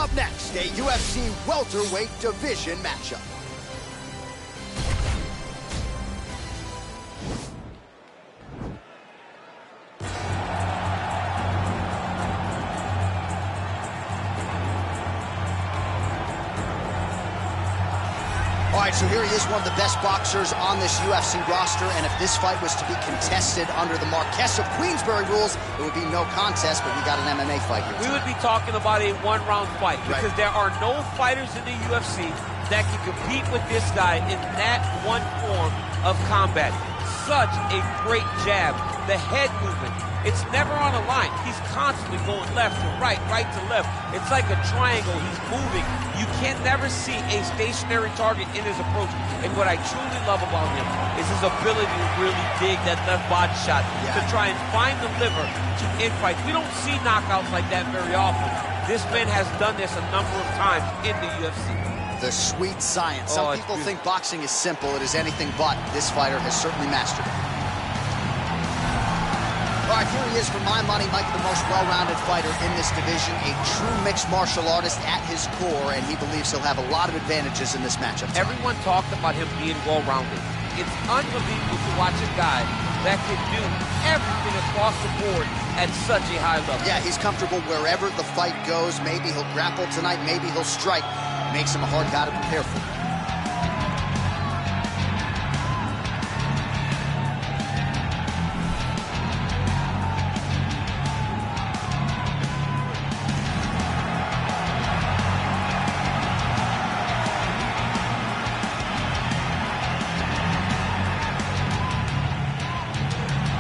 Up next, a UFC welterweight division matchup. All right, so here he is, one of the best boxers on this UFC roster, and if this fight was to be contested under the Marquess of Queensberry rules, it would be no contest, but we got an MMA fight here tonight. We would be talking about a one-round fight, because there are no fighters in the UFC that can compete with this guy in that one form of combat. Such a great jab, the head movement. It's never on a line. He's constantly going left to right, right to left. It's like a triangle. He's moving. You can never see a stationary target in his approach. And what I truly love about him is his ability to really dig that left body shot to try and find the liver to end fights. We don't see knockouts like that very often. This man has done this a number of times in the UFC. The sweet science. Some people think boxing is simple. It is anything but. This fighter has certainly mastered it. All right, here he is, for my money, Mike, the most well-rounded fighter in this division, a true mixed martial artist at his core, and he believes he'll have a lot of advantages in this matchup tonight. Everyone talked about him being well-rounded. It's unbelievable to watch a guy that can do everything across the board at such a high level. Yeah, he's comfortable wherever the fight goes. Maybe he'll grapple tonight, maybe he'll strike. Makes him a hard guy to prepare for.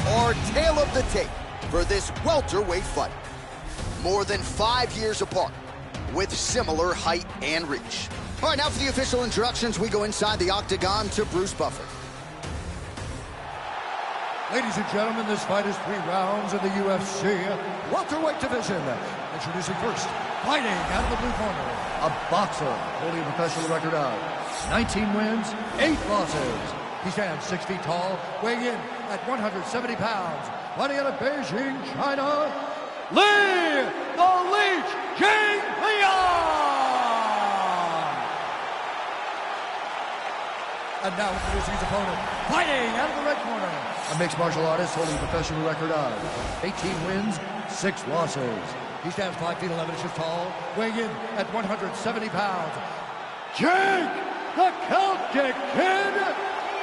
Our tale of the tape for this welterweight fight. More than 5 years apart, with similar height and reach. All right, now for the official introductions, we go inside the octagon to Bruce Buffer. Ladies and gentlemen, this fight is 3 rounds in the UFC welterweight division. Introducing first, fighting out of the blue corner, a boxer holding a professional record of 19 wins, 8 losses. He stands 6 feet tall, weighing in at 170 pounds. Fighting out of Beijing, China, Li the Leech Jingliang! And now introducing his opponent, fighting out of the red corner, a mixed martial artist holding a professional record of 18 wins, 6 losses. He stands 5 feet 11 inches tall, weighing in at 170 pounds. Jake the Celtic Kid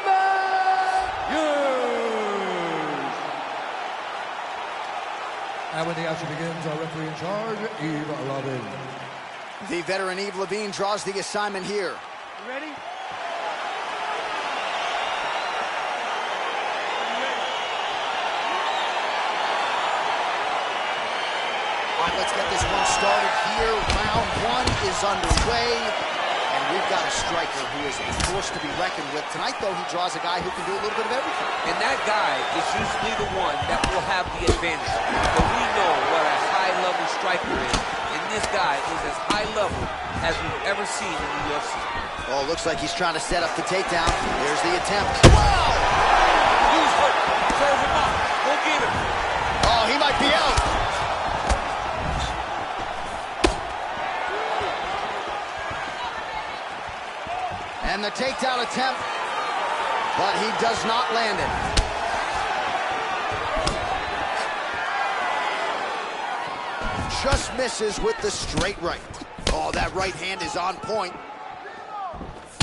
Matthews! And when the action begins, our referee in charge, Yves Robin. The veteran Yves Levine draws the assignment here. You ready? All right, let's get this one started here. Round 1 is underway. And we've got a striker who is a force to be reckoned with. Tonight, though, he draws a guy who can do a little bit of everything. And that guy is usually the one that will have the advantage. But we know what a high-level striker is. And this guy is as high level as we've ever seen in the UFC. Oh, looks like he's trying to set up the takedown. There's the attempt. Wow! Use foot. Serve him up. Go get him. Oh, he might be out. And the takedown attempt, but he does not land it. Just misses with the straight right. Oh, that right hand is on point.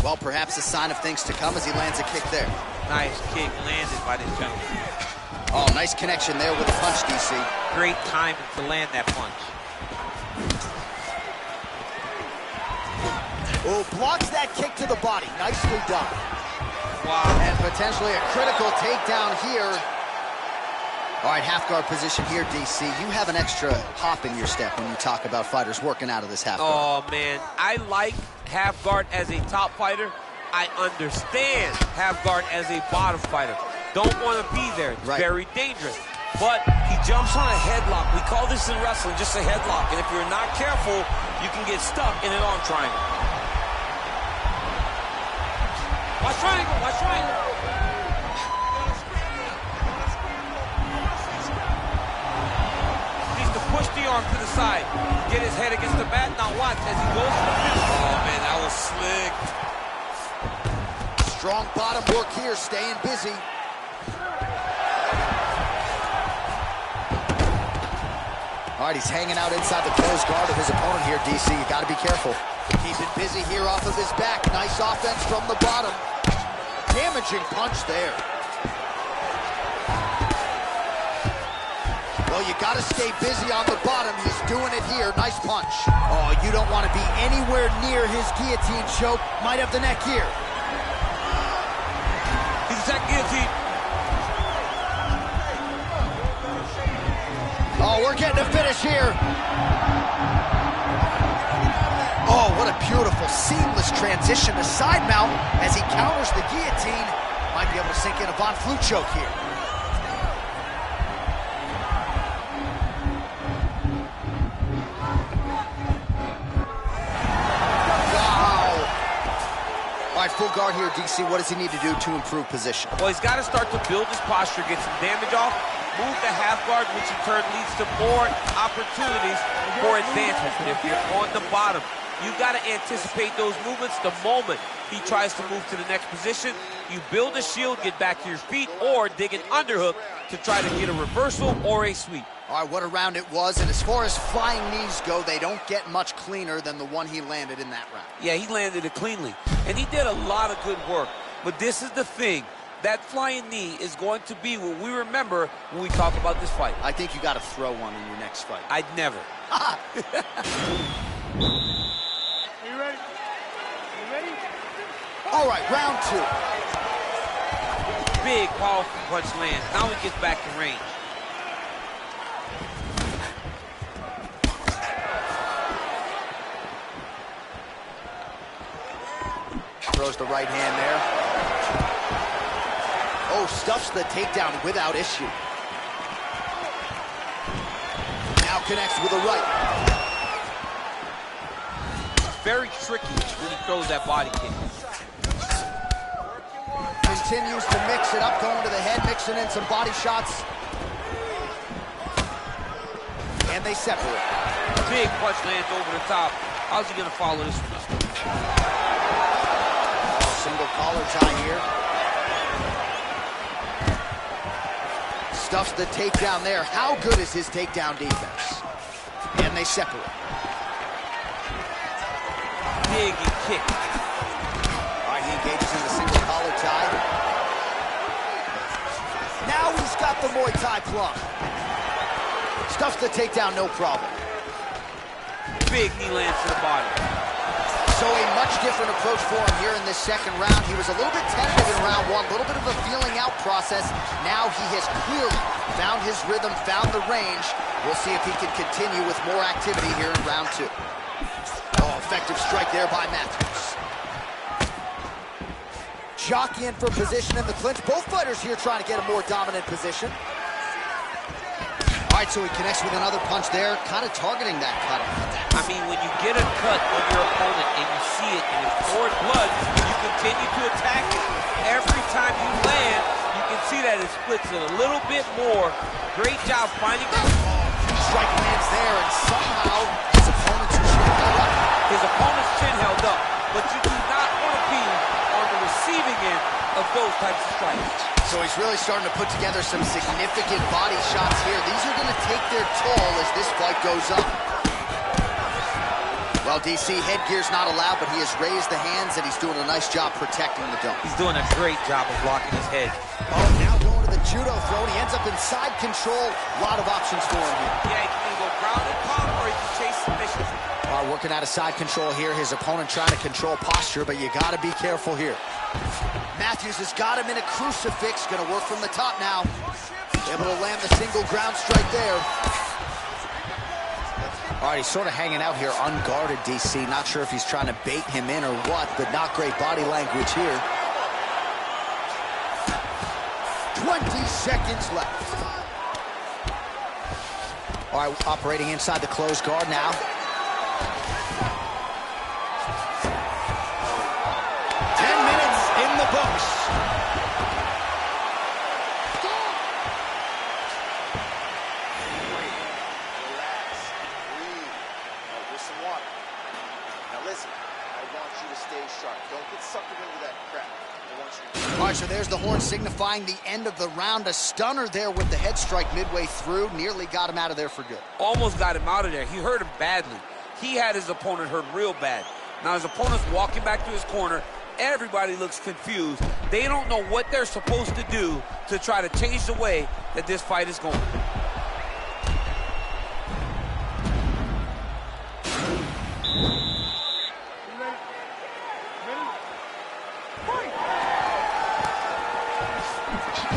Well, perhaps a sign of things to come as he lands a kick there. Nice kick landed by this gentleman. Oh, nice connection there with a punch, DC. Great timing to land that punch. Oh, blocks that kick to the body. Nicely done. Wow. And potentially a critical takedown here. All right, half guard position here, DC. You have an extra hop in your step when you talk about fighters working out of this half guard. Oh, man. I like half guard as a top fighter. I understand half guard as a bottom fighter. Don't want to be there. It's very dangerous. But he jumps on a headlock. We call this in wrestling just a headlock. And if you're not careful, you can get stuck in an arm triangle. Watch triangle, watch triangle. Needs to push the arm to the side. Get his head against the mat. Now Now watch as he goes to the finish. Oh, man, that was slick. Strong bottom work here, staying busy. All right, he's hanging out inside the closed guard of his opponent here, DC. You got to be careful. Keeping busy here off of his back. Nice offense from the bottom. Damaging punch there. Well, you got to stay busy on the bottom. He's doing it here. Nice punch. Oh, you don't want to be anywhere near his guillotine choke. Might have the neck here. He's that guillotine. Oh, we're getting a finish here. Oh, what a beautiful, seamless transition to side mount as he counters the guillotine. Might be able to sink in a Von Flue choke here. Wow. All right, full guard here, DC. What does he need to do to improve position? Well, he's got to start to build his posture, get some damage off, move the half guard, which in turn leads to more opportunities for advancement. If you're on the bottom, you got to anticipate those movements the moment he tries to move to the next position. You build a shield, get back to your feet, or dig an underhook to try to get a reversal or a sweep. All right, what a round it was, and as far as flying knees go, they don't get much cleaner than the one he landed in that round. Yeah, he landed it cleanly, and he did a lot of good work. But this is the thing. That flying knee is going to be what we remember when we talk about this fight. I think you got to throw one in your next fight. I'd never. Are you ready? You ready? All right, round two. Big, powerful punch lands. Now he gets back to range. Throws the right hand there. Oh, stuffs the takedown without issue. Now connects with a right. Very tricky when he throws that body kick. Continues to mix it up, going to the head, mixing in some body shots. And they separate. Big punch lands over the top. How's he going to follow this one up? Single collar tie here. Stuffs the takedown there. How good is his takedown defense? And they separate. Big kick. All right, he engages in the single collar tie. Now he's got the Muay Thai plum. Stuffs the takedown, no problem. Big knee lands to the body. So a much different approach for him here in this second round. He was a little bit tentative in round one, a little bit of a feeling out process. Now he has clearly found his rhythm, found the range. We'll see if he can continue with more activity here in round two. Oh, effective strike there by Matthews. Jockeying for position in the clinch. Both fighters here trying to get a more dominant position. All right, so he connects with another punch there, kind of targeting that cut. I mean, when you get a cut on your opponent and you see it and it's pouring blood, you continue to attack it. Every time you land, you can see that it splits it a little bit more. Great job finding it. Strike lands there, and somehow his opponent's chin held up. His opponent's chin held up, but you do not want to be on the receiving end of those types of strikes. So he's really starting to put together some significant body shots here. These are going to take their toll as this fight goes on. Well, DC, headgear's not allowed, but he has raised the hands, and he's doing a nice job protecting the dome. He's doing a great job of blocking his head. Oh, now going to the judo throw, and he ends up inside control. A lot of options for him here. Yeah, he can either go ground and pound, or he can chase submission. Working out of side control here. His opponent trying to control posture, but you got to be careful here. Matthews has got him in a crucifix. Going to work from the top now. Able to land the single ground strike there. All right, he's sort of hanging out here unguarded, DC. Not sure if he's trying to bait him in or what, but not great body language here. 20 seconds left. All right, operating inside the closed guard now. 10 minutes in the books. the horn signifying the end of the round. A stunner there with the head strike midway through. Nearly got him out of there for good. Almost got him out of there. He hurt him badly. He had his opponent hurt real bad. Now his opponent's walking back to his corner. Everybody looks confused. They don't know what they're supposed to do to try to change the way that this fight is going.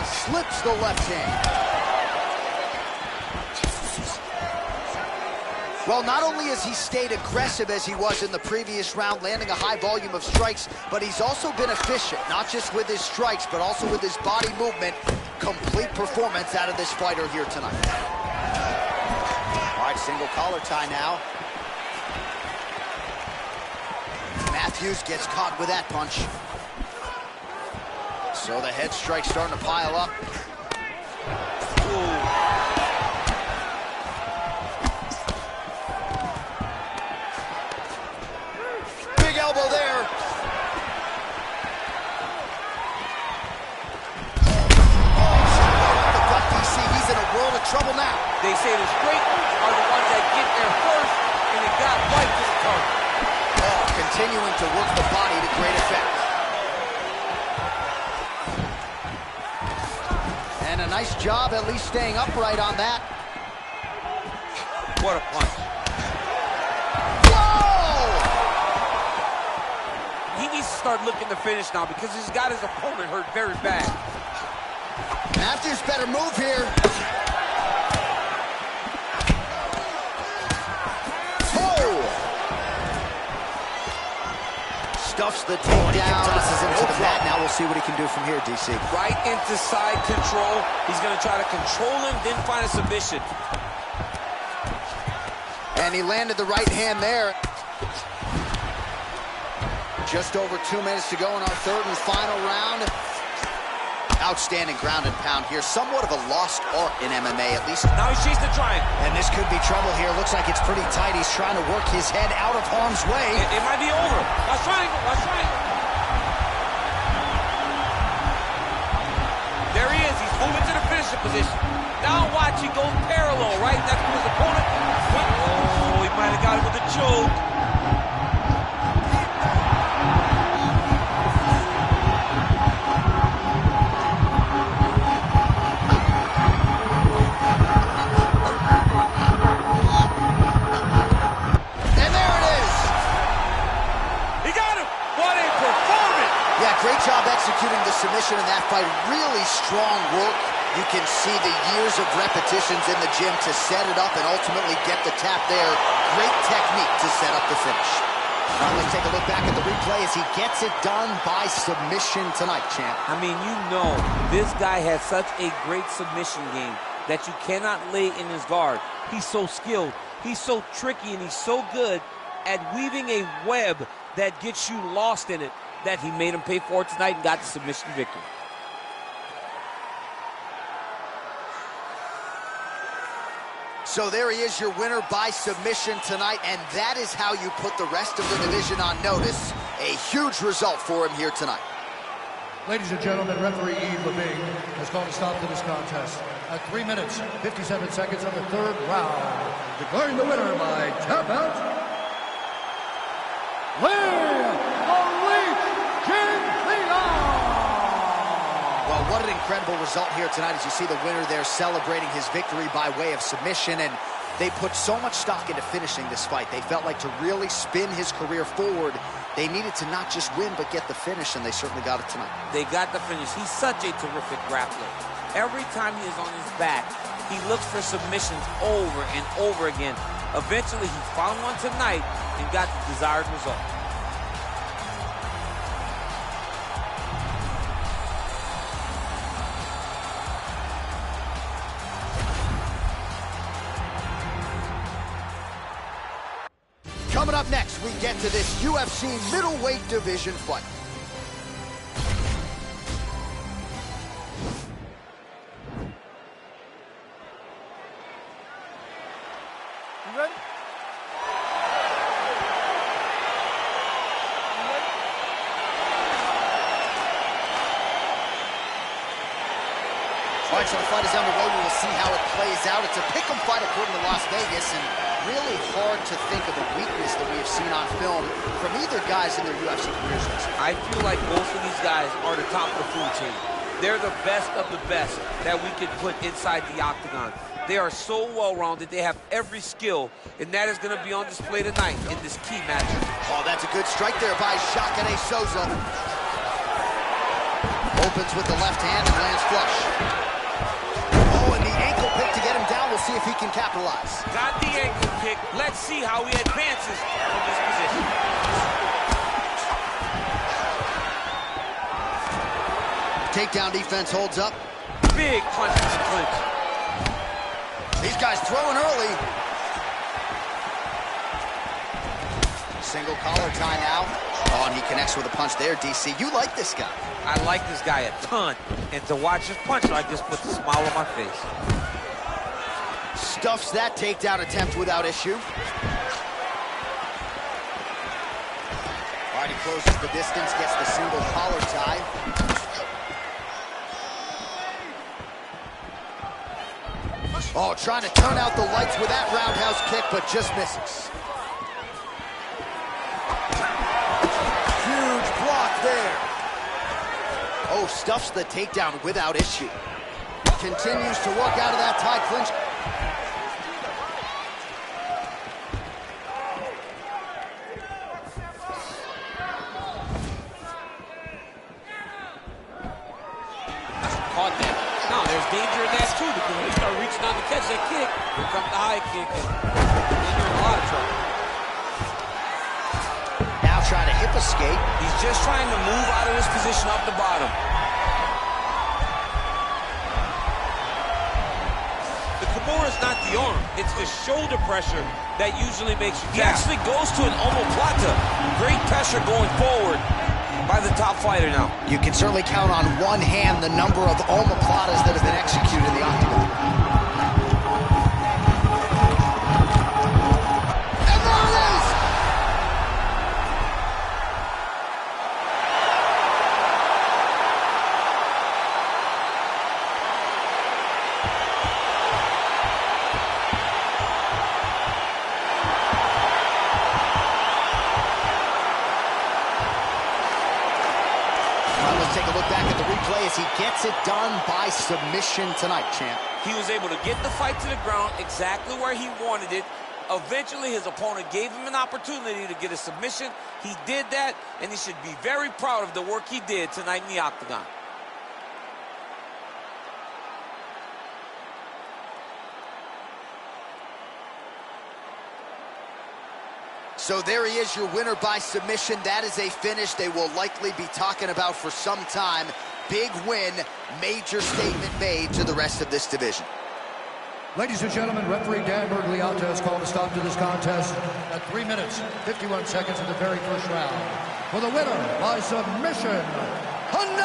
Slips the left hand. Well, not only has he stayed aggressive as he was in the previous round, landing a high volume of strikes, but he's also been efficient, not just with his strikes, but also with his body movement. Complete performance out of this fighter here tonight. All right, single collar tie now. Matthews gets caught with that punch. So the head strike's starting to pile up. Ooh. Big elbow there. The gut, DC. He's in a world of trouble now. They say the straight are the ones that get there first, and it got right to the target. Oh, continuing to work the body to great effect. And a nice job at least staying upright on that. What a punch. Whoa! He needs to start looking to finish now because he's got his opponent hurt very bad. Matthews better move here. Stuffs the takedown, tosses him to the mat. Now we'll see what he can do from here, DC. Right into side control. He's going to try to control him, then find a submission. And he landed the right hand there. Just over 2 minutes to go in our third and final round. Outstanding ground and pound here. Somewhat of a lost art in MMA, at least. Now he's chasing the triangle. And this could be trouble here. Looks like it's pretty tight. He's trying to work his head out of harm's way. It might be over. Last triangle, last triangle. There he is. He's moving to the finishing position. Now watch, he goes parallel, right? That's to his opponent. Oh, he might have got him with a choke. Great job executing the submission in that fight. Really strong work. You can see the years of repetitions in the gym to set it up and ultimately get the tap there. Great technique to set up the finish. Now let's take a look back at the replay as he gets it done by submission tonight, champ. I mean, you know, this guy has such a great submission game that you cannot lay in his guard. He's so skilled. He's so tricky, and he's so good at weaving a web that gets you lost in it, that he made him pay for it tonight and got the submission victory. So there he is, your winner by submission tonight, and that is how you put the rest of the division on notice. A huge result for him here tonight. Ladies and gentlemen, referee Yves Levine has called a stop to this contest at 3 minutes, 57 seconds of the third round, declaring the winner by tap out, Well, what an incredible result here tonight as you see the winner there celebrating his victory by way of submission, and they put so much stock into finishing this fight. They felt like to really spin his career forward, they needed to not just win but get the finish, and they certainly got it tonight. They got the finish. He's such a terrific grappler. Every time he is on his back, he looks for submissions over and over again. Eventually, he found one tonight and got the desired result. Coming up next, we get to this UFC middleweight division fight. You ready? All right, so the fight is down the road. We will see how it plays out. It's a pick'em fight according to Las Vegas, and really hard to think of a weakness that we have seen on film from either guys in their UFC careers. I feel like most of these guys are the top of the food chain. They're the best of the best that we can put inside the octagon. They are so well-rounded. They have every skill, and that is going to be on display tonight in this key matchup. Oh, that's a good strike there by Jacare Souza. Opens with the left hand and lands flush. Oh, and the ankle pick to get him down. We'll see if he can capitalize. Got the ankle kick. Let's see how he advances from this position. Takedown defense holds up. Big punch to the clinch. These guys throwing early. Single collar tie now. Oh, and he connects with a punch there, DC. You like this guy. I like this guy a ton. And to watch his punch like this puts a smile on my face. Stuffs that takedown attempt without issue. All right, he closes the distance, gets the single collar tie. Oh, trying to turn out the lights with that roundhouse kick, but just misses. Huge block there. Oh, stuffs the takedown without issue. Continues to work out of that tie clinch. Caught that. No, there's danger in that too, because when you start reaching out to catch that kick, here comes the high kick, and then you're in a lot of trouble. Now trying to hip escape. He's just trying to move out of his position off the bottom. The Kimura's not the arm. It's the shoulder pressure that usually makes you He tap. actually goes to an omoplata. Great pressure going forward by the top fighter now. You can certainly count on one hand the number of omoplatas that have been executed in the octagon. And there it is! Let's take a look back at the replay as he gets it done by submission tonight, champ. He was able to get the fight to the ground exactly where he wanted it. Eventually, his opponent gave him an opportunity to get a submission. He did that, and he should be very proud of the work he did tonight in the octagon. So there he is, your winner by submission. That is a finish they will likely be talking about for some time. Big win, major statement made to the rest of this division. Ladies and gentlemen, referee Dan Bergliata has called a stop to this contest at 3 minutes, 51 seconds of the very first round. For the winner by submission, Jacare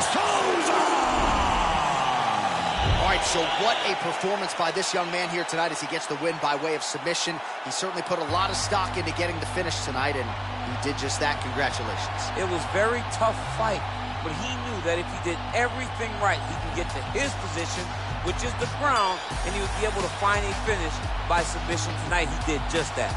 Souza! All right, so what a performance by this young man here tonight as he gets the win by way of submission. He certainly put a lot of stock into getting the finish tonight, and he did just that. Congratulations. It was a very tough fight, but he knew that if he did everything right, he can get to his position, which is the ground, and he would be able to find a finish by submission tonight. He did just that.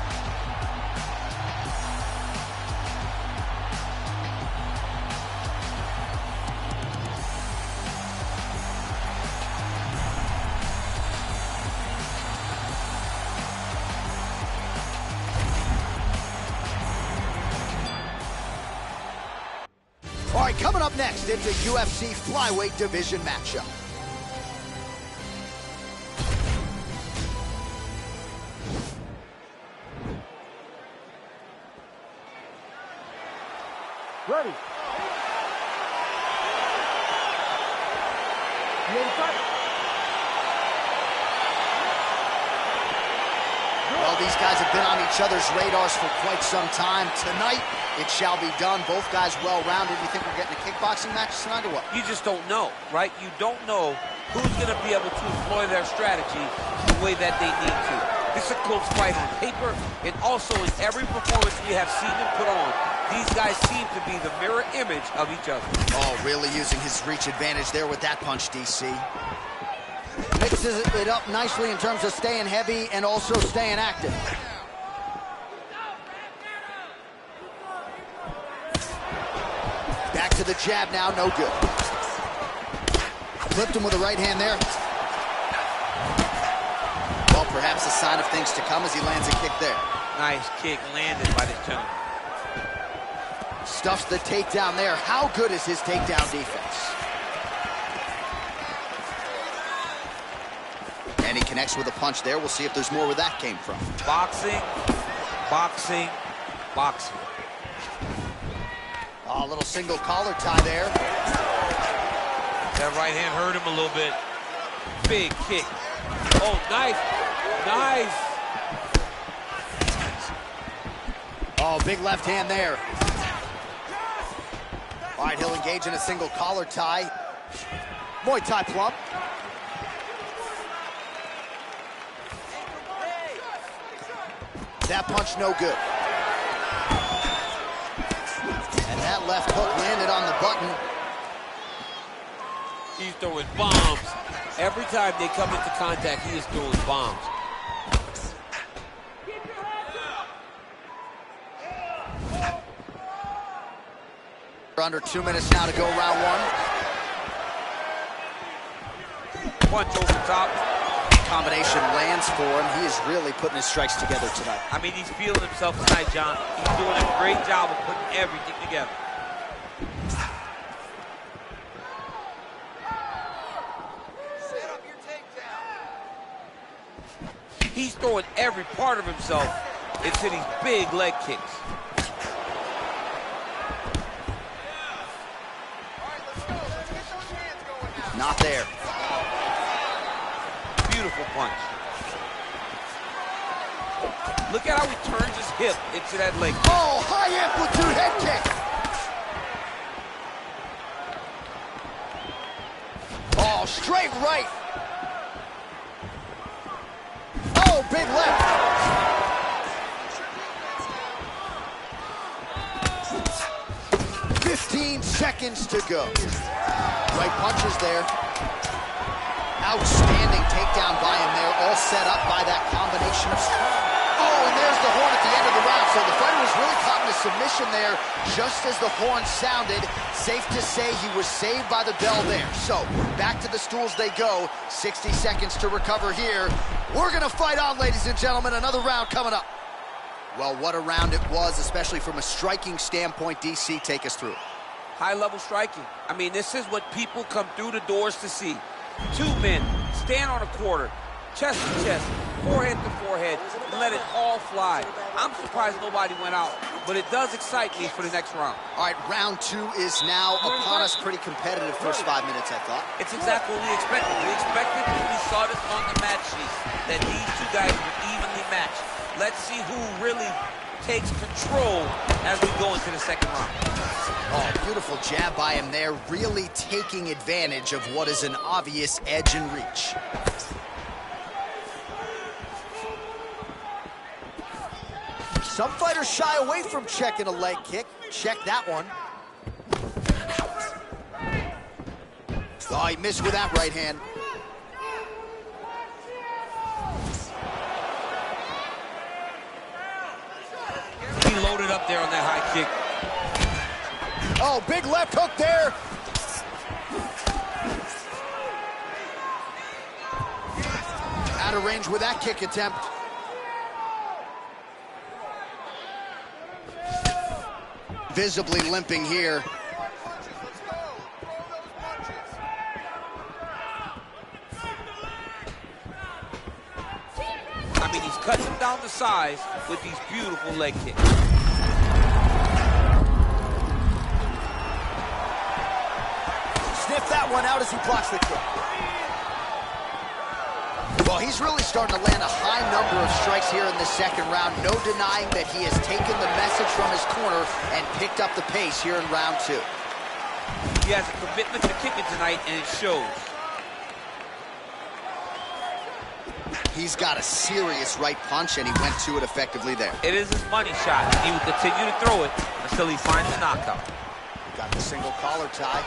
All right, coming up next, it's a UFC flyweight division matchup. Ready. You ready to fight? Well, these guys have been on each other's radars for quite some time. Tonight, it shall be done. Both guys well-rounded. You think we're getting a kickboxing match tonight or what? You just don't know, right? You don't know who's going to be able to employ their strategy the way that they need to. This is a close fight on paper, and also in every performance we have seen them put on. These guys seem to be the mirror image of each other. Oh, really using his reach advantage there with that punch, DC. Mixes it up nicely in terms of staying heavy and also staying active. Back to the jab now, no good. Flipped him with a right hand there. Well, perhaps a sign of things to come as he lands a kick there. Nice kick landed by this gentleman. Stuffs the takedown there. How good is his takedown defense? And he connects with a punch there. We'll see if there's more where that came from. Boxing, boxing, boxing. Oh, a little single collar tie there. That right hand hurt him a little bit. Big kick. Oh, nice. Nice. Oh, big left hand there. All right, he'll engage in a single collar tie. Muay Thai plump. That punch no good. And that left hook landed on the button. He's throwing bombs. Every time they come into contact, he is throwing bombs. Under 2 minutes now to go, round one. Punch over top. Combination lands for him. He is really putting his strikes together tonight. I mean, he's feeling himself tonight, John. He's doing a great job of putting everything together. Set up your takedown. He's throwing every part of himself into these big leg kicks. Not there. Beautiful punch. Look at how he turns his hip into that leg. Oh, high amplitude head kick. Oh, straight right. Oh, big left. 15 seconds to go. Right punches there. Outstanding takedown by him there, all set up by that combination of strength. Oh, and there's the horn at the end of the round. So the fighter was really caught in a submission there just as the horn sounded. Safe to say he was saved by the bell there. So back to the stools they go. 60 seconds to recover here. We're going to fight on, ladies and gentlemen. Another round coming up. Well, what a round it was, especially from a striking standpoint. DC, take us through. High-level striking. I mean, this is what people come through the doors to see. Two men stand on a quarter, chest to chest, forehead to forehead, and let it all fly. I'm surprised nobody went out, but it does excite me for the next round. All right, round two is now upon us. Pretty competitive first 5 minutes, I thought. It's exactly what we expected. We expected when we saw this on the match sheet that these two guys were evenly matched. Let's see who really takes control as we go into the second round. Oh, beautiful jab by him there, really taking advantage of what is an obvious edge and reach. Some fighters shy away from checking a leg kick. Check that one. Oh, he missed with that right hand. He loaded up there on that high kick. Oh, big left hook there. Out of range with that kick attempt. Visibly limping here. I mean, he's cutting him down to size with these beautiful leg kicks. Sniff that one out as he blocks the kick. Well, he's really starting to land a high number of strikes here in the second round. No denying that he has taken the message from his corner and picked up the pace here in round two. He has a commitment to kicking tonight, and it shows. He's got a serious right punch, and he went to it effectively there. It is his money shot. He will continue to throw it until he finds a knockout. Got the single collar tie.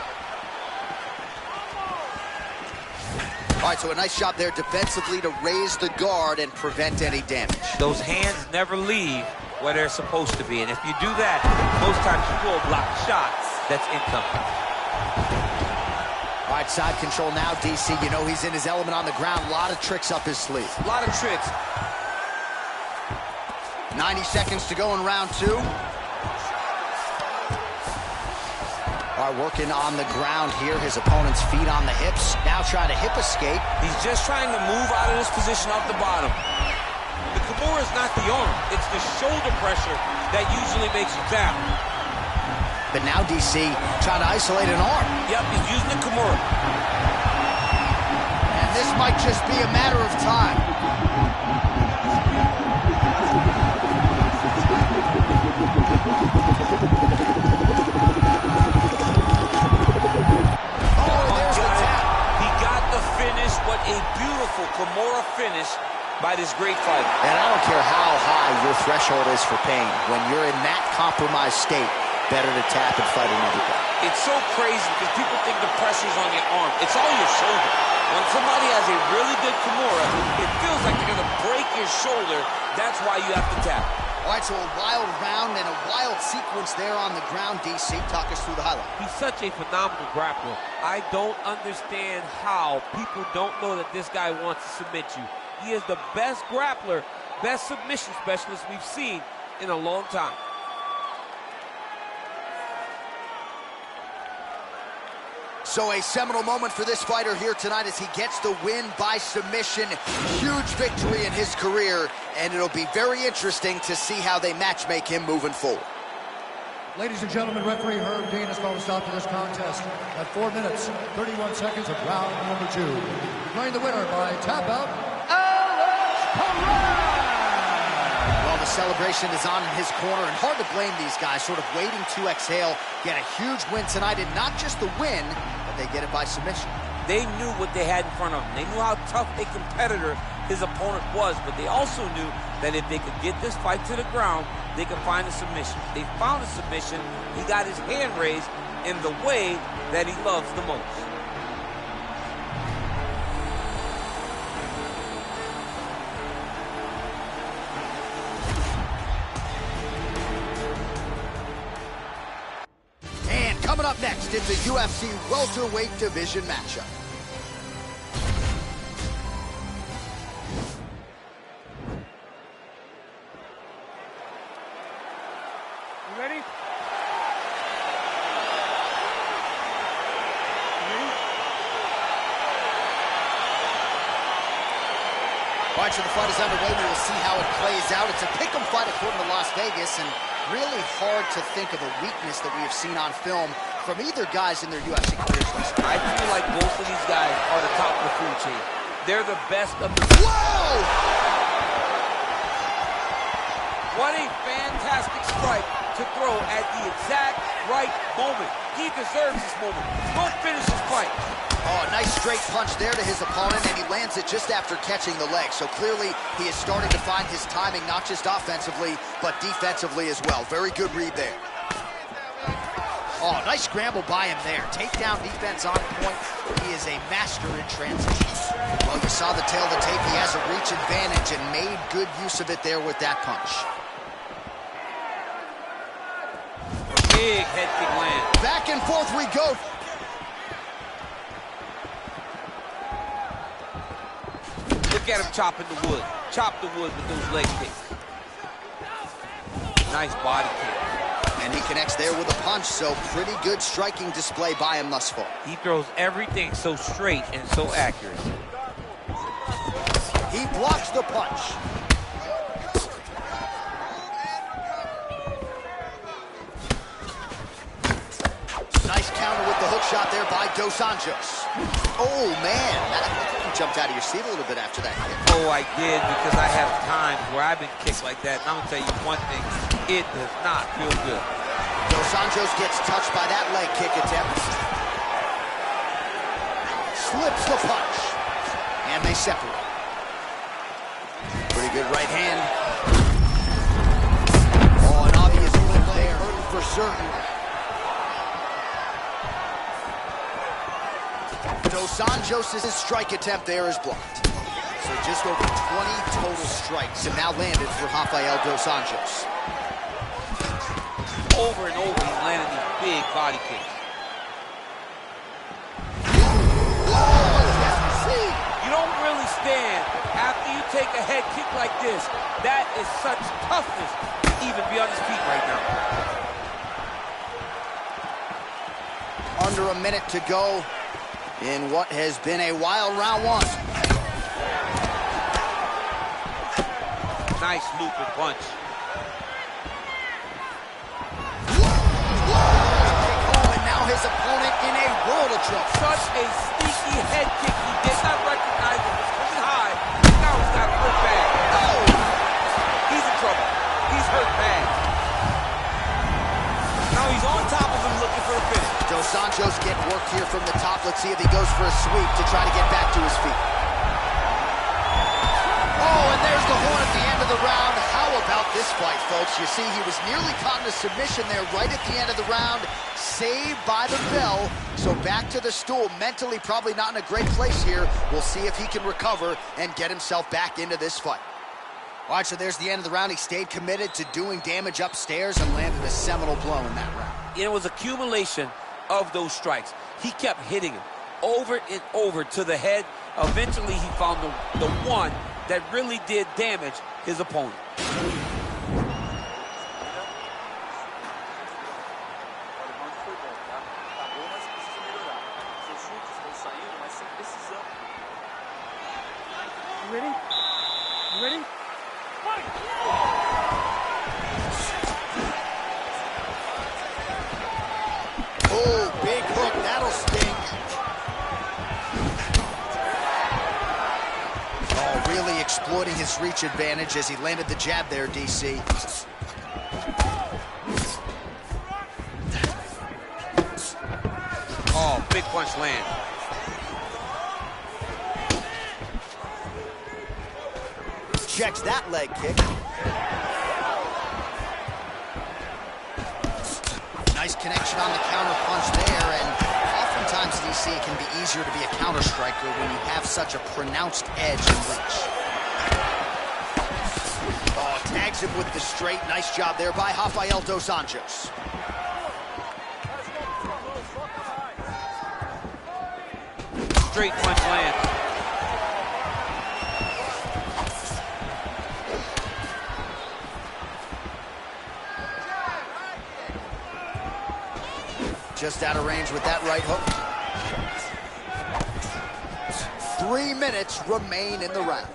All right, so a nice job there defensively to raise the guard and prevent any damage. Those hands never leave where they're supposed to be, and if you do that, most times you will block a shot that's incoming. All right, side control now, DC. You know he's in his element on the ground. A lot of tricks up his sleeve. A lot of tricks. 90 seconds to go in round 2. All right, working on the ground here. His opponent's feet on the hips. Now trying to hip escape. He's just trying to move out of this position off the bottom. The Kimura is not the arm. It's the shoulder pressure that usually makes you tap. But now DC trying to isolate an arm. Yep, he's using the Kimura. And this might just be a matter of time. Oh, there's the tap. He got the finish, what a beautiful Kimura finish by this great fighter. And I don't care how high your threshold is for pain. When you're in that compromised state, better to tap and fight another guy. It's so crazy because people think the pressure's on your arm. It's on your shoulder. When somebody has a really good Kimura, it feels like they're going to break your shoulder. That's why you have to tap. All right, so a wild round and a wild sequence there on the ground, DC. Talk us through the highlight. He's such a phenomenal grappler. I don't understand how people don't know that this guy wants to submit you. He is the best grappler, best submission specialist we've seen in a long time. So a seminal moment for this fighter here tonight as he gets the win by submission. Huge victory in his career, and it'll be very interesting to see how they matchmake him moving forward. Ladies and gentlemen, referee Herb Dean has called a stop to this contest at 4 minutes, 31 seconds of round number 2. Declaring the winner by tap out, Well, the celebration is on in his corner, and hard to blame these guys, sort of waiting to exhale, get a huge win tonight, and not just the win, but they get it by submission. They knew what they had in front of them. They knew how tough a competitor his opponent was, but they also knew that if they could get this fight to the ground, they could find a submission. They found a submission. He got his hand raised in the way that he loves the most. Coming up next, it's a UFC welterweight division matchup. You ready? All right, so the fight is underway. We will see how it plays out. It's a pick'em fight according to Las Vegas, and really hard to think of a weakness that we have seen on film from either guys in their UFC careers. I feel like both of these guys are the top of the food chain. They're the best of the... Whoa! What a fantastic strike to throw at the exact right moment. He deserves this moment. Go finish this fight. Oh, nice straight punch there to his opponent, and he lands it just after catching the leg. So clearly, he is starting to find his timing, not just offensively, but defensively as well. Very good read there. Oh, nice scramble by him there. Takedown defense on point. He is a master in transition. Well, you saw the tail of the tape. He has a reach advantage and made good use of it there with that punch. Big head kick land. Back and forth we go. Look at him chopping the wood. Chop the wood with those leg kicks. Nice body kick. And he connects there with a punch, so pretty good striking display by him thus far. He throws everything so straight and so accurate. He blocks the punch. Nice counter with the hook shot there by Dos Anjos. Oh, man. You jumped out of your seat a little bit after that hit. Oh, I did, because I have times where I've been kicked like that. And I'm going to tell you one thing. It does not feel good. Dos Anjos gets touched by that leg kick attempt. Slips the punch. And they separate. Big right hand. Oh, an obvious flip there, hurting for certain. Dos Anjos' strike attempt there is blocked. So just over 20 total strikes have now landed for Rafael Dos Anjos. Over and over, he's landed these big body kicks. You don't really stand after you take a head kick like this. That is such toughness to even be on his feet right now. Under a minute to go in what has been a wild round one. Nice looping punch. His opponent in a world of trouble. Such a sneaky head kick. He did not recognize it was coming high. Now he's got hurt bad. Oh! He's in trouble. He's hurt bad. Now he's on top of him looking for a finish. Dos Anjos getting worked here from the top. Let's see if he goes for a sweep to try to get back to his feet. Oh, and there's the horn at the end of the round. How about this fight, folks? You see, he was nearly caught in a submission there right at the end of the round. Saved by the bell. So back to the stool. Mentally probably not in a great place here. We'll see if he can recover and get himself back into this fight. All right, so there's the end of the round. He stayed committed to doing damage upstairs and landed a seminal blow in that round. It was accumulation of those strikes. He kept hitting him over and over to the head. Eventually, he found the one that really did damage his opponent. Ready? You ready? Fight! Oh, big hook. That'll sting. Oh, really exploiting his reach advantage as he landed the jab there, DC. Oh, big punch land. Checks that leg kick. Nice connection on the counter punch there, and oftentimes, DC, it can be easier to be a counter striker when you have such a pronounced edge and reach. Oh, tags him with the straight. Nice job there by Rafael Dos Anjos. Straight punch lands. Just out of range with that right hook. 3 minutes remain in the round.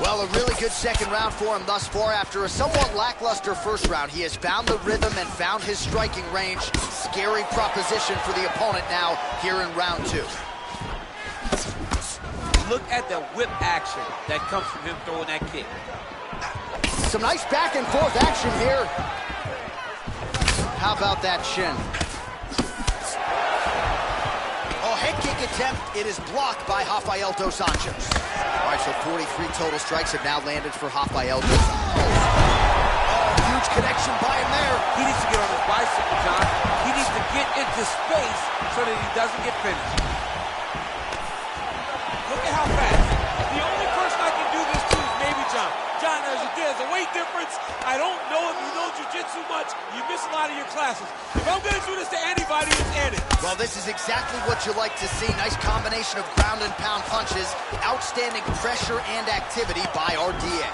Well, a really good second round for him thus far. After a somewhat lackluster first round, he has found the rhythm and found his striking range. Scary proposition for the opponent now here in round 2. Look at the whip action that comes from him throwing that kick. Some nice back and forth action here. How about that shin? Oh, head kick attempt. It is blocked by Rafael Dos Anjos. All right, so 43 total strikes have now landed for Rafael Dos Anjos. Oh, huge connection by him there. He needs to get on his bicycle, John. He needs to get into space so that he doesn't get finished. Look at how fast. The only person I can do this to is maybe John. John, there's a weight difference. I don't know if you know jiu-jitsu much. You miss a lot of your classes. If I'm going to do this to anybody, it's Eddie. Well, this is exactly what you like to see. Nice combination of ground and pound punches. Outstanding pressure and activity by RDA.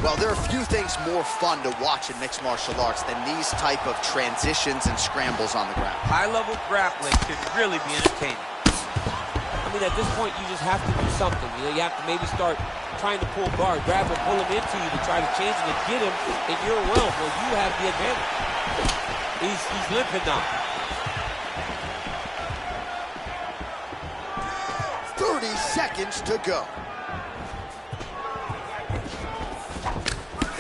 Well, there are few things more fun to watch in mixed martial arts than these type of transitions and scrambles on the ground. High-level grappling can really be entertaining. I mean, at this point, you just have to do something. You have to maybe start trying to pull guard, grab him, pull him into you to try to change him and get him in your realm. Well, you have the advantage. He's limping now. 30 seconds to go.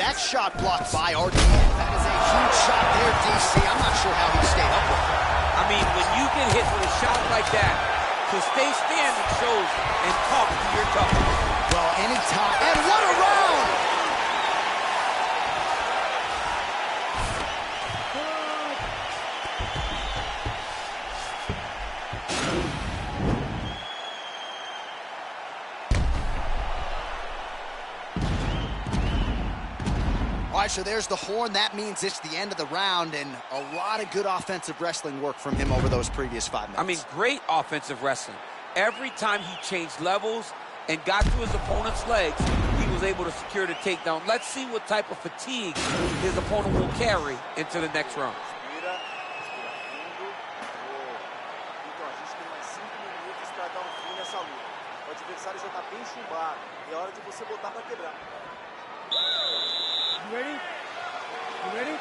That shot blocked by RDA. That is a huge shot there, DC. I'm not sure how he stayed up with it. I mean, when you get hit with a shot like that, to stay standing shows and talk to your toughness. Well, anytime. And what a round! All right, so there's the horn. That means it's the end of the round, and a lot of good offensive wrestling work from him over those previous 5 minutes. I mean, great offensive wrestling. Every time he changed levels and got to his opponent's legs, he was able to secure the takedown. Let's see what type of fatigue his opponent will carry into the next round. Respira fundo. Então, a gente tem mais 5 minutos para dar um fim nessa luta. O adversário já está bem chumbado. É hora de você botar para quebrar. You ready? You ready?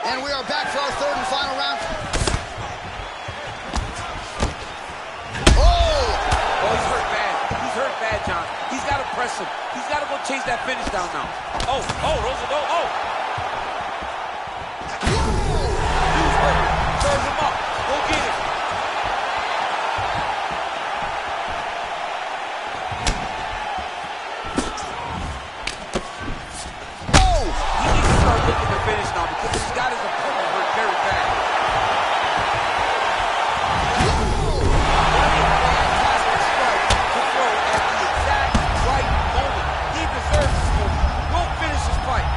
And we are back for our third and final round. Oh! Oh, he's hurt bad. He's hurt bad, John. He's got to press him. He's got to go chase that finish down now. Oh, those are those. Oh! Dude's hurt. Serve him up. Go get him. Looking to finish now because he's got his opponent hurt very bad. Fantastic strike to throw at the exact right moment. He deserves this moment. Go finish his fight.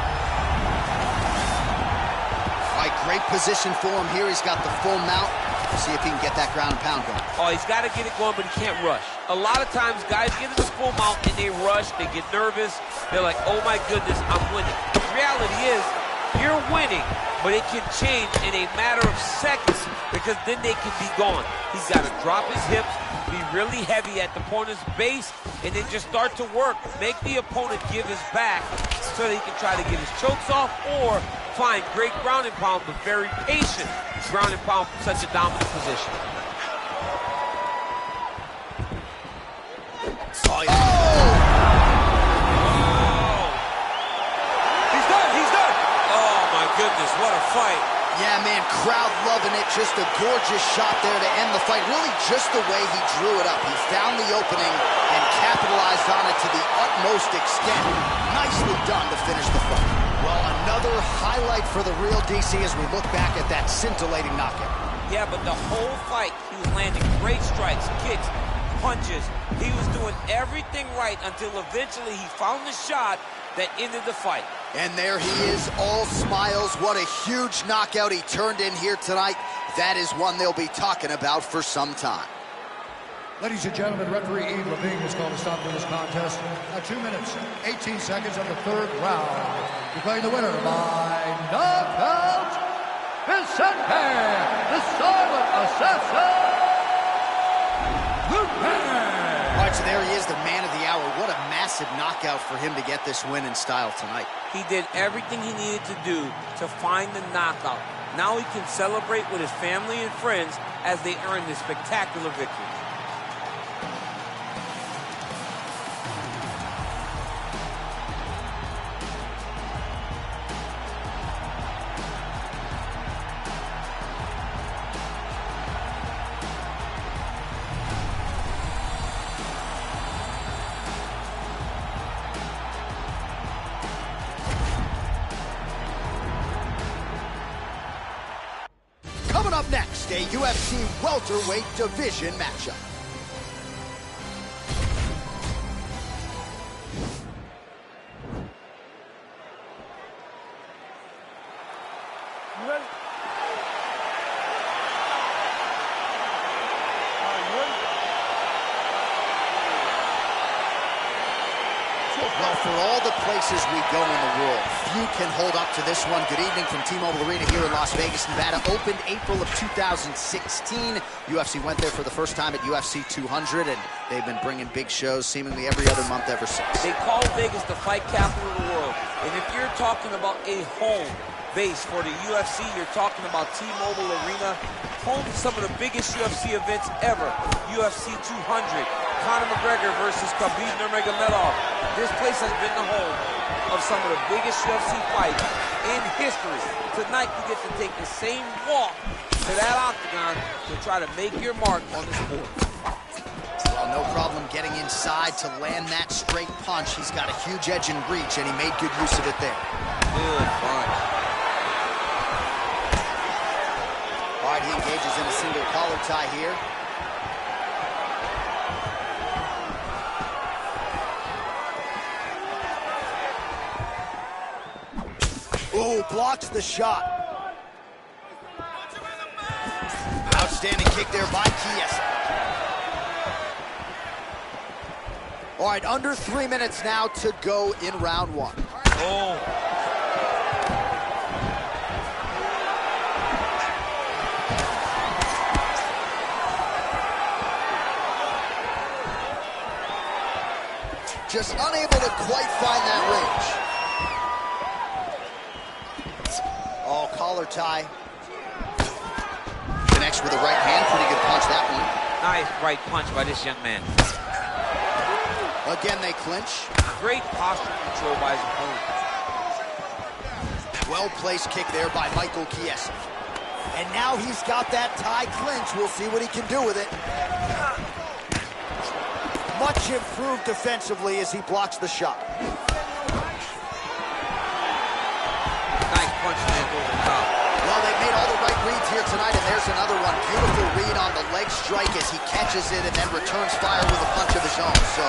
All right, great position for him here. He's got the full mount. See if he can get that ground and pound going. Oh, he's got to get it going, but he can't rush. A lot of times, guys get in the full mount and they rush. They get nervous. They're like, oh my goodness, I'm winning. The reality is, you're winning, but it can change in a matter of seconds because then they can be gone. He's got to drop his hips, be really heavy at the opponent's base, and then just start to work. Make the opponent give his back so that he can try to get his chokes off or find great ground and pound, but very patient ground and pound from such a dominant position. Oh, yeah. Goodness, what a fight. Yeah, man, crowd loving it. Just a gorgeous shot there to end the fight. Really just the way he drew it up. He found the opening and capitalized on it to the utmost extent. Nicely done to finish the fight. Well, another highlight for the real DC as we look back at that scintillating knockout. Yeah, but the whole fight, he was landing great strikes, kicks, punches. He was doing everything right until eventually he found the shot that ended the fight. And there he is, all smiles. What a huge knockout he turned in here tonight. That is one they'll be talking about for some time. Ladies and gentlemen, referee Eve Levine has called a stop to this contest at 2 minutes, 18 seconds of the third round. Declaring the winner by knockout, Vicente, the Silent Assassin, Lupin. All right, so there he is, the man of the hour. What a massive knockout for him to get this win in style tonight. He did everything he needed to do to find the knockout. Now he can celebrate with his family and friends as they earn this spectacular victory. Coming up next, a UFC welterweight division matchup. You ready? Well, for all the places we go in the world, few can hold up to this one. Good evening from T-Mobile Arena here in Las Vegas, Nevada. Opened April of 2016. UFC went there for the first time at UFC 200, and they've been bringing big shows seemingly every other month ever since. They call Vegas the fight capital of the world. And if you're talking about a home base for the UFC, you're talking about T-Mobile Arena, home to some of the biggest UFC events ever. UFC 200, Conor McGregor versus Khabib Nurmagomedov. This place has been the home of some of the biggest UFC fights in history. Tonight, you get to take the same walk to that octagon to try to make your mark on the sport. Oh, no problem getting inside to land that straight punch. He's got a huge edge and reach, and he made good use of it there. Good punch. All right, he engages in a single collar tie here. Ooh, blocks the shot. Outstanding kick there by Gaethje. All right, under 3 minutes now to go in round one. Oh. Just unable to quite find that range. Oh, collar tie. Connects with the right hand. Pretty good punch, that one. Nice right punch by this young man. Again, they clinch. Great posture control by his opponent. Well-placed kick there by Michael Gaethje. And now he's got that tie clinch. We'll see what he can do with it. Much improved defensively as he blocks the shot. Nice punch man over the top. Well, they've made all the right reads here tonight, and there's another one. Beautiful read on the leg strike as he catches it and then returns fire with a punch of his own. So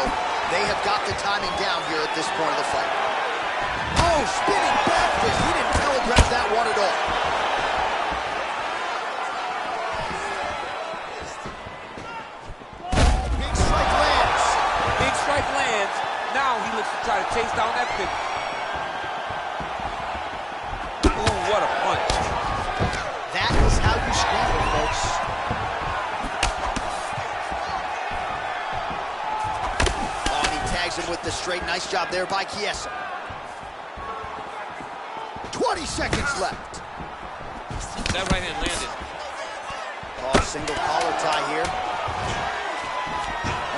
they have got the timing down here at this point of the fight. Oh, spinning back fist. He didn't telegraph that one at all. Big strike lands. Big strike lands. Now he looks to try to chase down that kick. Ooh, what a punch. That is how you scramble, folks. Oh, and he tags him with the straight. Nice job there by Gaethje. 20 seconds left. That right hand landed. Oh, single collar tie here.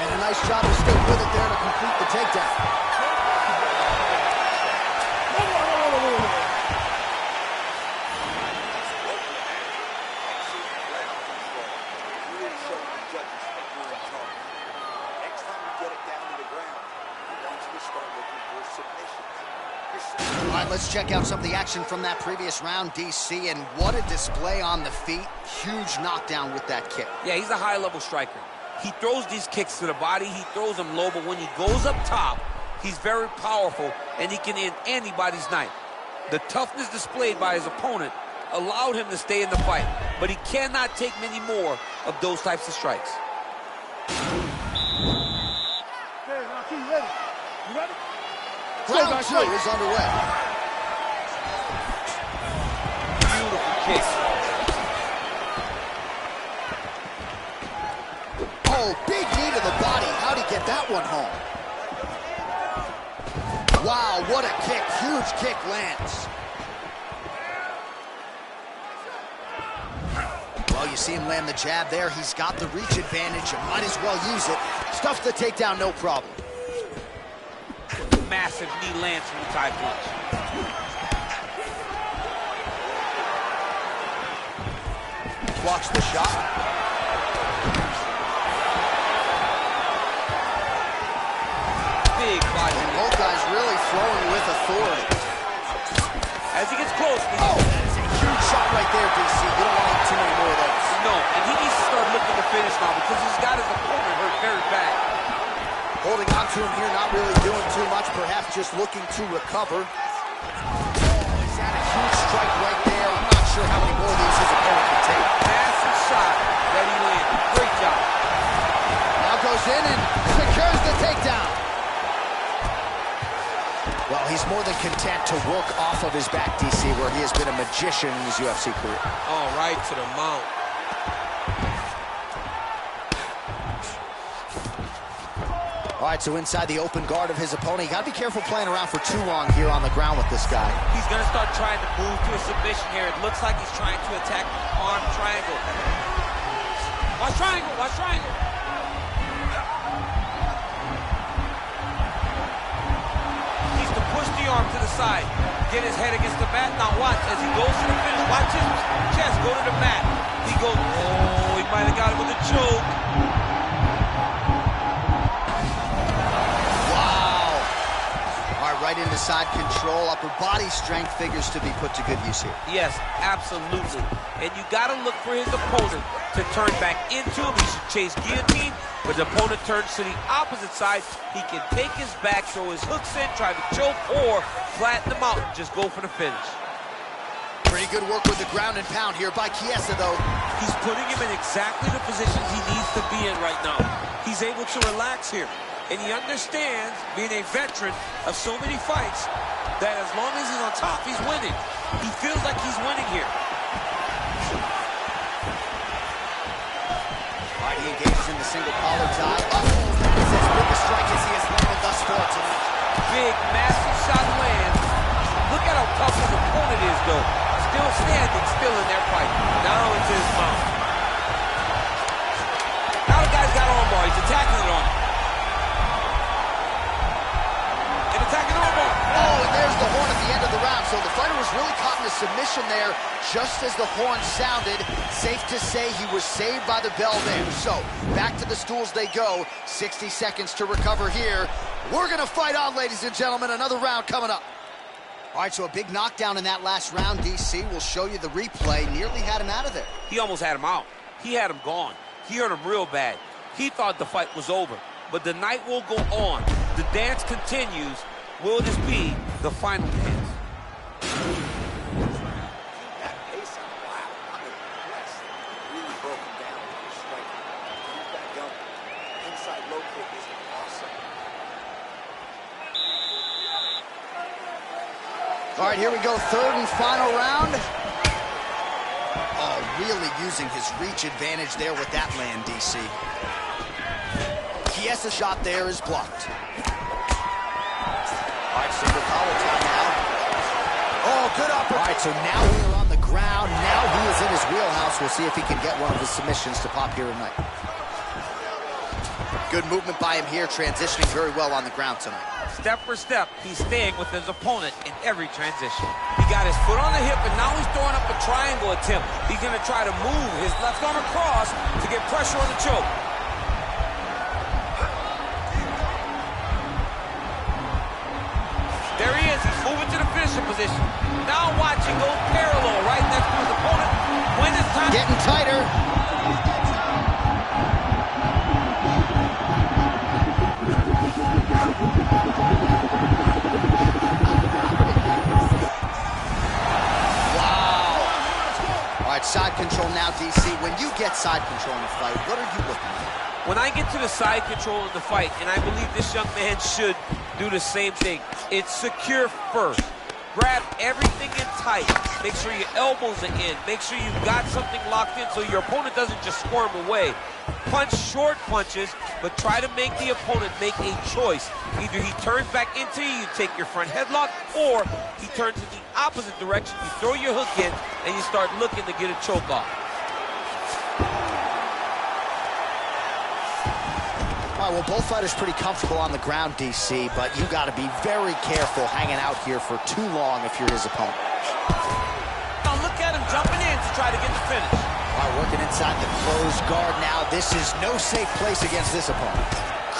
And a nice job to stick with it there to complete the takedown. All right, let's check out some of the action from that previous round, DC, and what a display on the feet. Huge knockdown with that kick. Yeah, he's a high-level striker. He throws these kicks to the body, he throws them low, but when he goes up top, he's very powerful, and he can end anybody's night. The toughness displayed by his opponent allowed him to stay in the fight, but he cannot take many more of those types of strikes. Okay, Rocky, you ready? You ready? Round two is underway. Beautiful kick. Oh, big knee to the body. How'd he get that one home? Wow, what a kick. Huge kick lands. Well, you see him land the jab there. He's got the reach advantage. You might as well use it. Stuffs the takedown, no problem. Massive knee lands from the tie punch. Blocks the shot. Big body. And both guys really throwing with authority. As he gets close. Oh, that is a huge shot right there, DC. You don't want too many more of those. No, and he needs to start looking to finish now because he's got his opponent hurt very bad. Holding on to him here, not really doing too much, perhaps just looking to recover. Oh, he's had a huge strike right there. I'm not sure how many more of these his opponent can take. Massive shot that he landed. Great job. Now goes in and secures the takedown. Well, he's more than content to work off of his back, DC, where he has been a magician in his UFC career. All right, to the mount. All right, so inside the open guard of his opponent. You got to be careful playing around for too long here on the ground with this guy. He's going to start trying to move to a submission here. It looks like he's trying to attack the arm triangle. Watch triangle, watch triangle. He's to push the arm to the side. Get his head against the mat. Now watch, as he goes to the finish, watch his chest go to the mat. He goes, oh, he might have got it with a choke. to side control. Upper body strength figures to be put to good use here. Yes, absolutely. And you got to look for his opponent to turn back into him. He should chase guillotine, but the opponent turns to the opposite side. He can take his back, throw his hooks in, try to choke, or flatten him out and just go for the finish. Pretty good work with the ground and pound here by Chiesa, though. He's putting him in exactly the positions he needs to be in right now. He's able to relax here. And he understands, being a veteran of so many fights, that as long as he's on top, he's winning. He feels like he's winning here. All right, he engages in the single collar tie. It's as big a strike as he has landed thus far tonight. Big, massive shot lands. Look at how tough his opponent is, though. Still standing, still in their fight. Now into his mouth. Now the guy's got armbar. He's attacking it on him. And attacking armbar. Oh, and there's the horn at the end of the round. So the fighter was really caught in a submission there just as the horn sounded. Safe to say he was saved by the bell there. So back to the stools they go. 60 seconds to recover here. We're going to fight on, ladies and gentlemen. Another round coming up. All right, so a big knockdown in that last round. DC will show you the replay. Nearly had him out of there. He almost had him out. He had him gone. He hurt him real bad. He thought the fight was over. But the night will go on. The dance continues. Will this be the final dance? That pace, wow, I'm impressed. Really broke him down with his striking. Keep that going. Inside low kick is awesome. All right, here we go, third and final round. Oh, really using his reach advantage there with that land, DC. Chiesa's shot there is blocked. All right, single collar tie now. Oh, good uppercut. All right, so now we are on the ground. Now he is in his wheelhouse. We'll see if he can get one of his submissions to pop here tonight. Good movement by him here, transitioning very well on the ground tonight. Step for step, he's staying with his opponent in every transition. He got his foot on the hip, and now he's throwing up a triangle attempt. He's going to try to move his left arm across to get pressure on the choke. There he is. He's moving to the finishing position. Now watch him go parallel right next to his opponent. When it's time... Getting tighter. Side control now, DC. When you get side control in the fight, what are you looking at? When I get to the side control in the fight, and I believe this young man should do the same thing, it's secure first. Grab everything in tight. Make sure your elbows are in. Make sure you've got something locked in so your opponent doesn't just squirm away. Punch short punches, but try to make the opponent make a choice. Either he turns back into you, take your front headlock, or he turns in the opposite direction, you throw your hook in, and you start looking to get a choke off. All right, well, both fighters pretty comfortable on the ground, DC, but you got to be very careful hanging out here for too long if you're his opponent. Now look at him jumping in to try to get the finish. All right, working inside the closed guard now. This is no safe place against this opponent.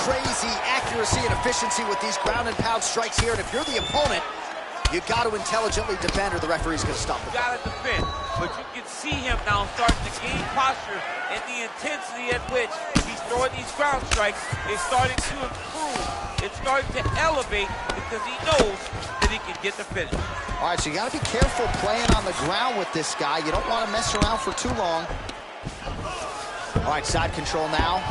Crazy accuracy and efficiency with these ground and pound strikes here, and if you're the opponent, you got to intelligently defend or the referee's going to stop it. You got to defend, but you can see him now starting to gain posture, and the intensity at which he's throwing these ground strikes is starting to improve. It's starting to elevate because he knows that he can get the finish. All right, so you got to be careful playing on the ground with this guy. You don't want to mess around for too long. All right, side control now.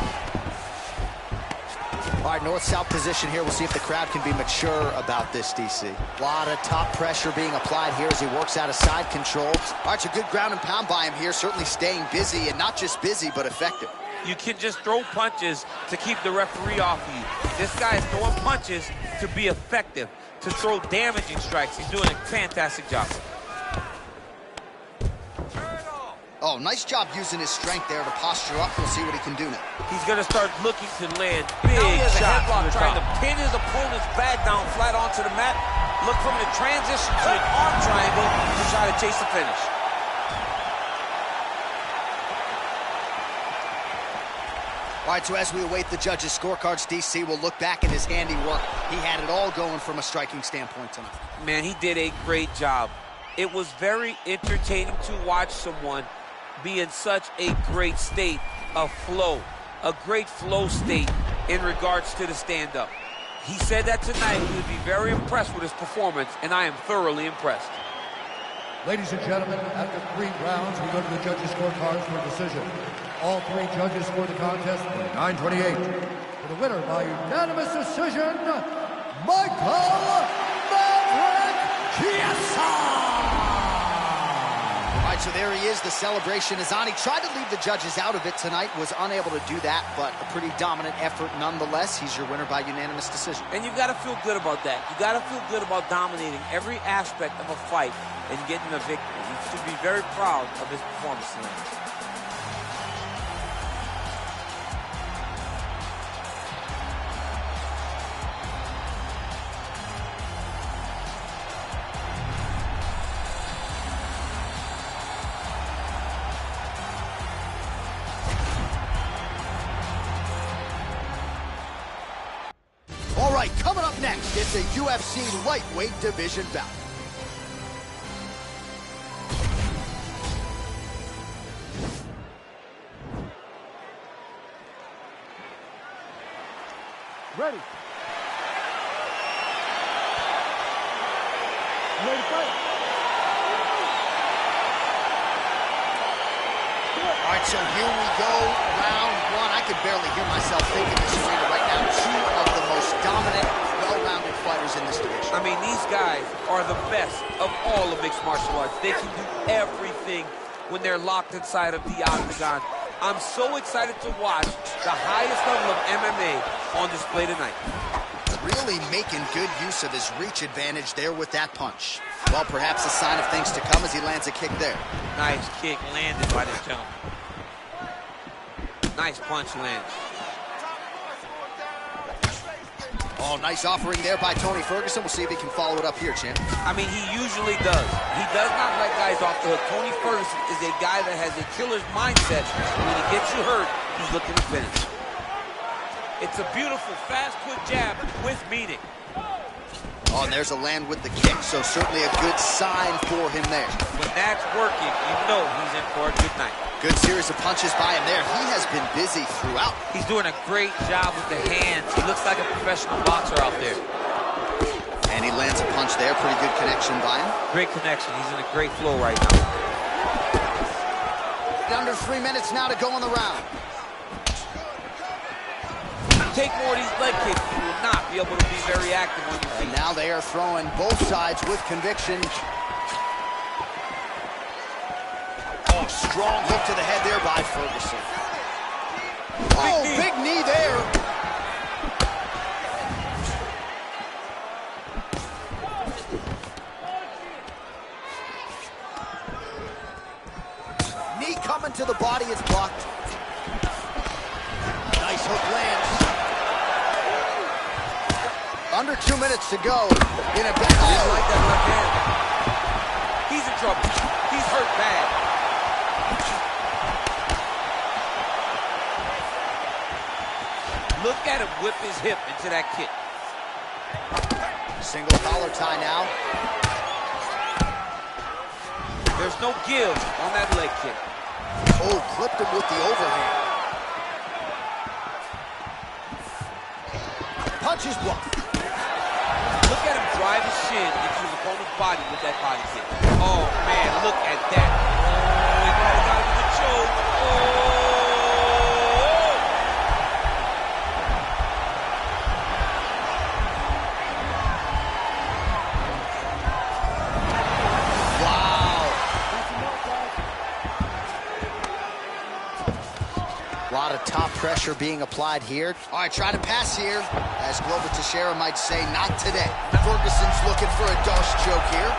All right, north-south position here. We'll see if the crowd can be mature about this, DC. A lot of top pressure being applied here as he works out of side control. All right, so good ground and pound by him here, certainly staying busy, and not just busy, but effective. You can just throw punches to keep the referee off of you. This guy is throwing punches to be effective, to throw damaging strikes. He's doing a fantastic job. Oh, nice job using his strength there to posture up. We'll see what he can do now. He's going to start looking to land big shots. Headlock, trying to pin his opponent's back down flat onto the mat. Look from the transition to an arm triangle to try to chase the finish. All right, so as we await the judges' scorecards, DC will look back at his handiwork. He had it all going from a striking standpoint tonight. Man, he did a great job. It was very entertaining to watch someone be in such a great state of flow, a great flow state in regards to the stand-up. He said that tonight he would be very impressed with his performance, and I am thoroughly impressed. Ladies and gentlemen, after 3 rounds, we go to the judges' scorecards for a decision. All 3 judges scored the contest 29-28. For the winner by unanimous decision, Michael Chiesa! All right, so there he is. The celebration is on. He tried to leave the judges out of it tonight, was unable to do that, but a pretty dominant effort nonetheless. He's your winner by unanimous decision. And you've got to feel good about that. You got to feel good about dominating every aspect of a fight and getting a victory. You should be very proud of his performance tonight. All right, coming up next, it's a UFC lightweight division bout. Ready. You ready to fight? All right, so here we go, round 1. I could barely hear myself thinking this arena right now. 2 of the most dominant, well-rounded fighters in this division. I mean, these guys are the best of all of mixed martial arts. They can do everything when they're locked inside of the octagon. I'm so excited to watch the highest level of MMA on display tonight. Really making good use of his reach advantage there with that punch. Well, perhaps a sign of things to come as he lands a kick there. Nice kick landed by this gentleman. Nice punch lands. Oh, nice offering there by Tony Ferguson. We'll see if he can follow it up here, champ. I mean, he usually does. He does not let guys off the hook. Tony Ferguson is a guy that has a killer's mindset. When he gets you hurt, he's looking to finish. It's a beautiful, fast, quick jab with meaning. Oh, and there's a land with the kick, so certainly a good sign for him there. When that's working, you know he's in for a good night. Good series of punches by him there. He has been busy throughout. He's doing a great job with the hands. He looks like a professional boxer out there. And he lands a punch there. Pretty good connection by him. Great connection. He's in a great flow right now. Under 3 minutes now to go in the round. Take more of these leg kicks, you will not be able to be very active on your feet. And now they are throwing both sides with conviction. Oh, strong hook to the head there by Ferguson. Oh, big knee there. Knee coming to the body, it's blocked. Nice hook lands. Under 2 minutes to go. In a bad. He didn't like that left hand. He's in trouble. He's hurt bad. Look at him whip his hip into that kick. Single collar tie now. There's no give on that leg kick. Oh, clipped him with the overhand. Punch is blocked. Look at him drive his shin into his opponent's body with that body kick. Oh, man, look at that. Oh, he got him with the choke. Oh! A lot of top pressure being applied here. All right, try to pass here. As Glover Teixeira might say, not today. Ferguson's looking for a Dosh choke here.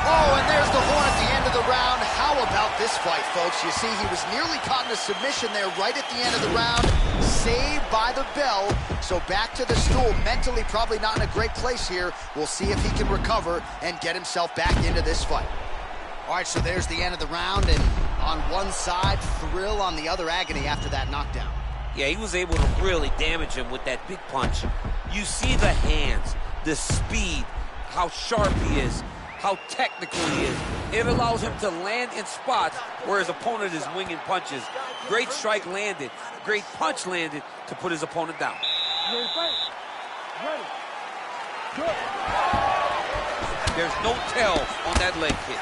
Oh, and there's the horn at the end of the round. How about this fight, folks? You see, he was nearly caught in a submission there right at the end of the round. Saved by the bell. So back to the stool. Mentally probably not in a great place here. We'll see if he can recover and get himself back into this fight. All right, so there's the end of the round, and on one side, thrill, on the other, agony after that knockdown. Yeah, he was able to really damage him with that big punch. You see the hands, the speed, how sharp he is, how technical he is. It allows him to land in spots where his opponent is winging punches. Great strike landed, great punch landed to put his opponent down. Ready, fight. Ready. Good. There's no tell on that leg kick.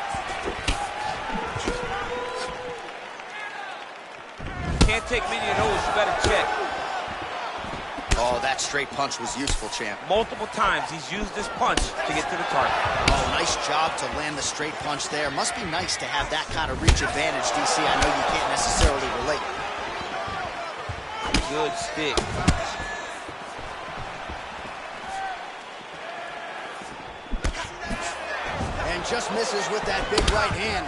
Can't take many of those, you better check. Oh, that straight punch was useful, champ. Multiple times he's used this punch to get to the target. Oh, nice job to land the straight punch there. Must be nice to have that kind of reach advantage, DC. I know you can't necessarily relate. Good stick. And just misses with that big right hand.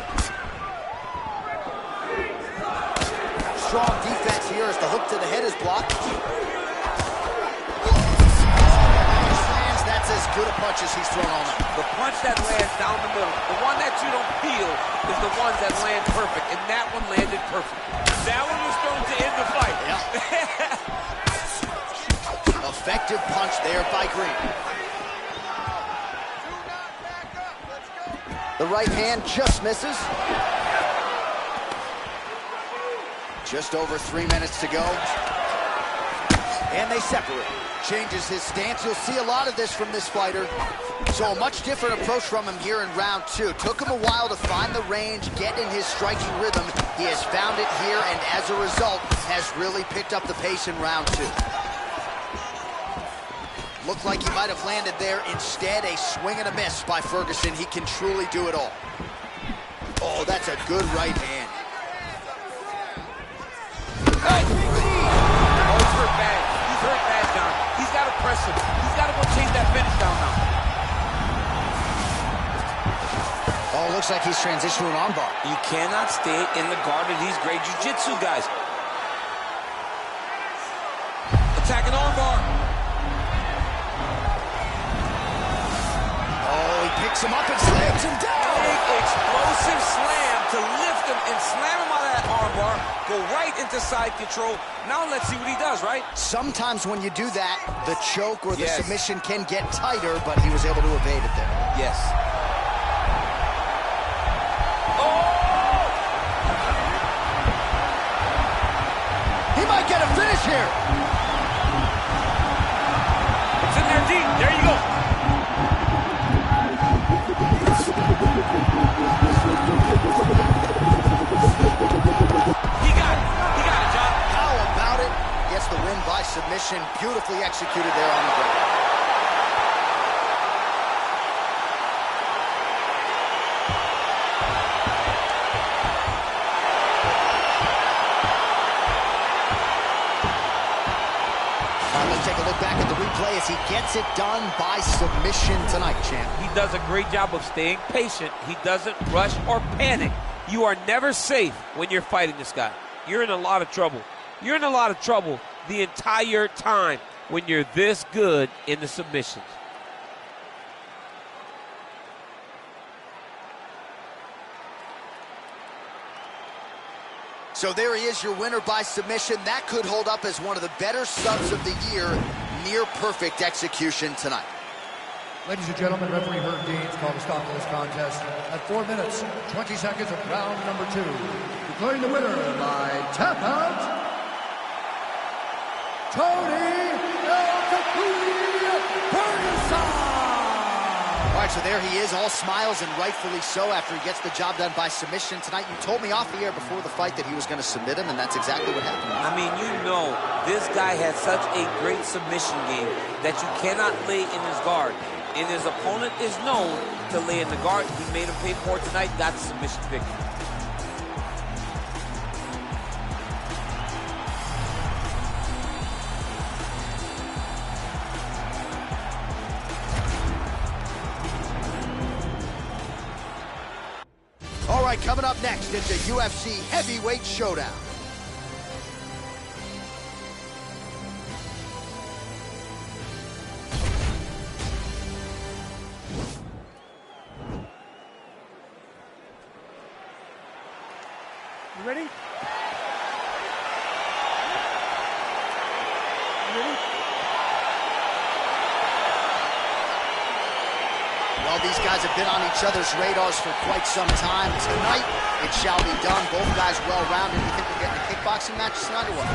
Strong defense here as the hook to the head is blocked. That's as good a punch as he's thrown all night. The punch that lands down the middle, the one that you don't feel, is the ones that land perfect, and that one landed perfect. That one was thrown to end the fight. Yep. Effective punch there by Green. The right hand just misses. Just over 3 minutes to go. And they separate. Changes his stance. You'll see a lot of this from this fighter. So a much different approach from him here in round 2. Took him a while to find the range, get in his striking rhythm. He has found it here, and as a result, has really picked up the pace in round 2. Looked like he might have landed there. Instead, a swing and a miss by Ferguson. He can truly do it all. Oh, that's a good right hand. Oh, he's hurt bad. He's hurt bad, John. He's got to press him. He's got to go chase that finish down now. Oh, looks like he's transitioned to an armbar. You cannot stay in the guard of these great jiu-jitsu guys. Attacking armbar. Oh, he picks him up and slams him down. Big explosive slam to lift him and slam him out of that armbar. Go right into side control. Now let's see what he does, right? Sometimes when you do that, the choke or the submission can get tighter, but he was able to evade it there. Yes. He might get a finish here. It's in there deep. There you go. He got it. He got it, John. How about it? Gets the win by submission. Beautifully executed there on the ground. Let's take a look back at the replay as he gets it done by submission tonight, champ. He does a great job of staying patient. He doesn't rush or panic. You are never safe when you're fighting this guy. You're in a lot of trouble. You're in a lot of trouble the entire time when you're this good in the submissions. So there he is, your winner by submission. That could hold up as one of the better subs of the year. Near perfect execution tonight. Ladies and gentlemen, referee Herb Deans called a stop to this contest at 4 minutes, 20 seconds of round number 2. Declaring the winner by tap out, Tony Ferguson! All right, so there he is, all smiles and rightfully so after he gets the job done by submission tonight. You told me off the air before the fight that he was going to submit him, and that's exactly what happened. I mean, you know, this guy has such a great submission game that you cannot lay in his guard. And his opponent is known to lay in the guard. He made him pay for it tonight, got the submission victory. All right, coming up next, it's a UFC heavyweight showdown. You ready? Well, these guys have been on each other's radars for quite some time. Tonight, it shall be done. Both guys well-rounded. You think we're getting a kickboxing match tonight or what?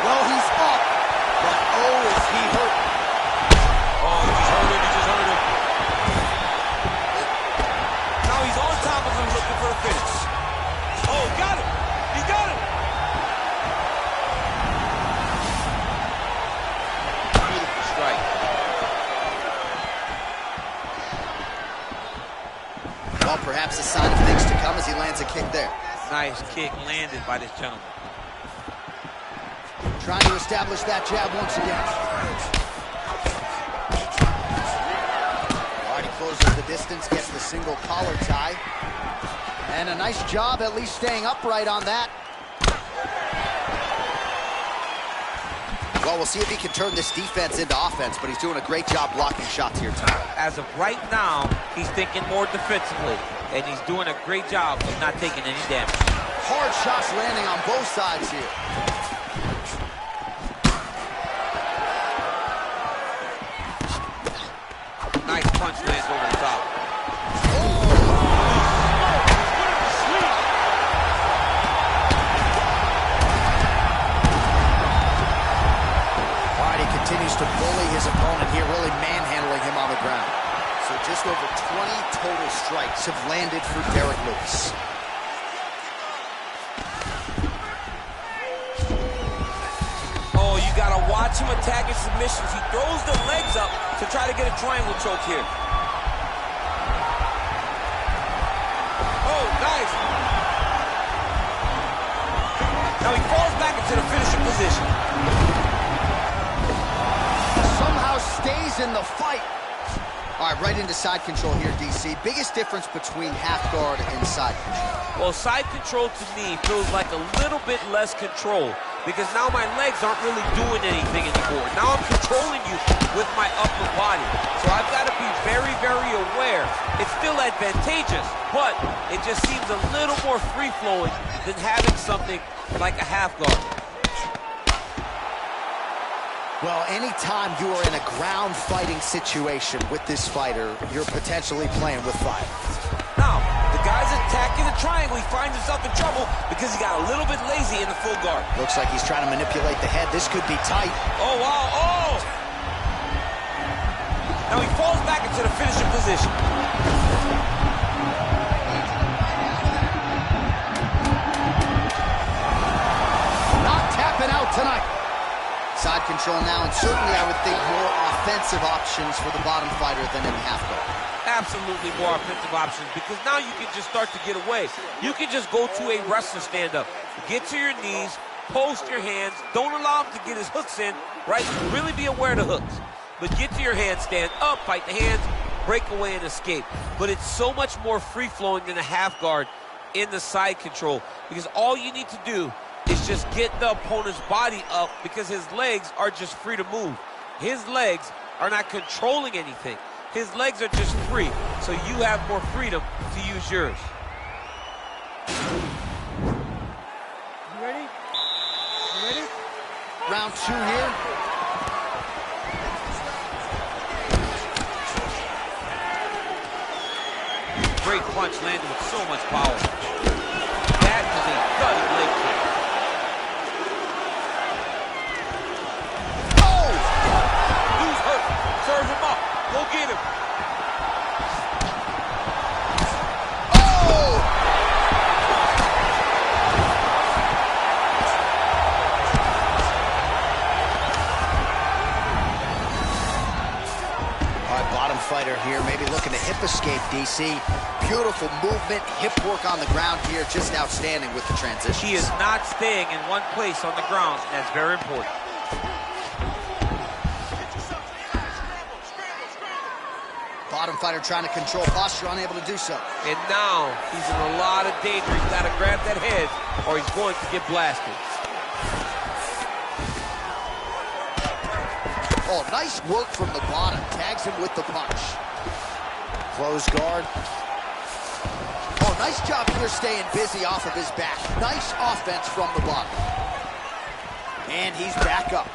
Well, he's up, but oh, is he hurt. Oh, he just hurt him. He just hurt him. Now he's on top of him looking for the finish. Oh, got him. He got him. Beautiful strike. Well, perhaps a sign of things to come as he lands a kick there. Nice kick landed by this gentleman. Trying to establish that jab once again. All right, he closes the distance, gets the single collar tie. And a nice job at least staying upright on that. Well, we'll see if he can turn this defense into offense, but he's doing a great job blocking shots here tonight. As of right now, he's thinking more defensively, and he's doing a great job of not taking any damage. Hard shots landing on both sides here. Nice punch lands over the top. All right, he continues to bully his opponent here, really manhandling him on the ground. So just over 20 total strikes have landed for Derrick Lewis. Oh, you gotta watch him attack his submissions. He throws the legs up to try to get a triangle choke here. Oh, nice. Now he falls back into the finishing position. Somehow stays in the fight. All right, right into side control here, DC. Biggest difference between half guard and side control. Well, side control to me feels like a little bit less control because now my legs aren't really doing anything anymore. Now I'm controlling you with my upper body. So I've got to be very, very aware. It's still advantageous, but it just seems a little more free-flowing than having something like a half guard. Well, anytime you are in a ground fighting situation with this fighter, you're potentially playing with fire. Now, the guy's attacking the triangle. He finds himself in trouble because he got a little bit lazy in the full guard. Looks like he's trying to manipulate the head. This could be tight. Oh, wow. Oh! Now he falls back into the finishing position. Not tapping out tonight. Side control now, and certainly I would think more offensive options for the bottom fighter than in half guard. Absolutely more offensive options because now you can just start to get away. You can just go to a wrestler stand-up. Get to your knees, post your hands. Don't allow him to get his hooks in, right? Really be aware of the hooks. But get to your hands, stand up, fight the hands, break away and escape. But it's so much more free-flowing than a half guard in the side control because all you need to do is just get the opponent's body up because his legs are just free to move. His legs are not controlling anything. His legs are just free, so you have more freedom to use yours. You ready? You ready? Round two here. Great punch landed with so much power. That is a cutting leg kick. Serve him up. Go get him. Oh! All right, bottom fighter here, maybe looking to hip escape, DC. Beautiful movement, hip work on the ground here, just outstanding with the transition. He is not staying in one place on the ground, and that's very important. Bottom fighter trying to control posture, unable to do so. And now he's in a lot of danger. He's got to grab that head or he's going to get blasted. Oh, nice work from the bottom. Tags him with the punch. Close guard. Oh, nice job here staying busy off of his back. Nice offense from the bottom. And he's back up.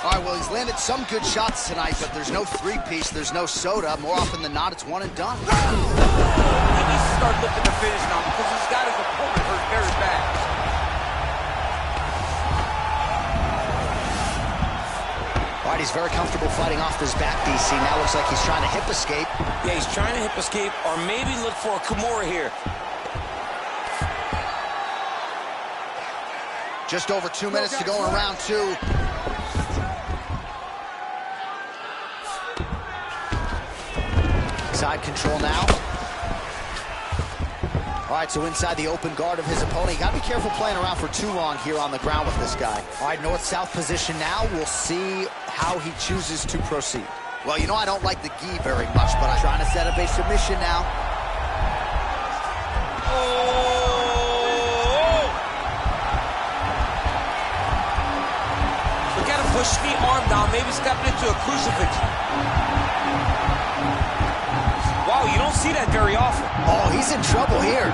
All right, well, he's landed some good shots tonight, but there's no three-piece, there's no soda. More often than not, it's one and done. He needs to start looking to finish now because he's got his opponent hurt very bad. All right, he's very comfortable fighting off his back, DC. Now looks like he's trying to hip escape. Yeah, he's trying to hip escape or maybe look for a Kimura here. Just over 2 minutes to go in round two. Side control now. All right, so inside the open guard of his opponent. You got to be careful playing around for too long here on the ground with this guy. All right, north-south position now. We'll see how he chooses to proceed. Well, you know I don't like the gi very much, but I'm trying to set up a submission now. We got to push the arm down, maybe stepping into a crucifix. Wow, you don't see that very often. Oh, he's in trouble here.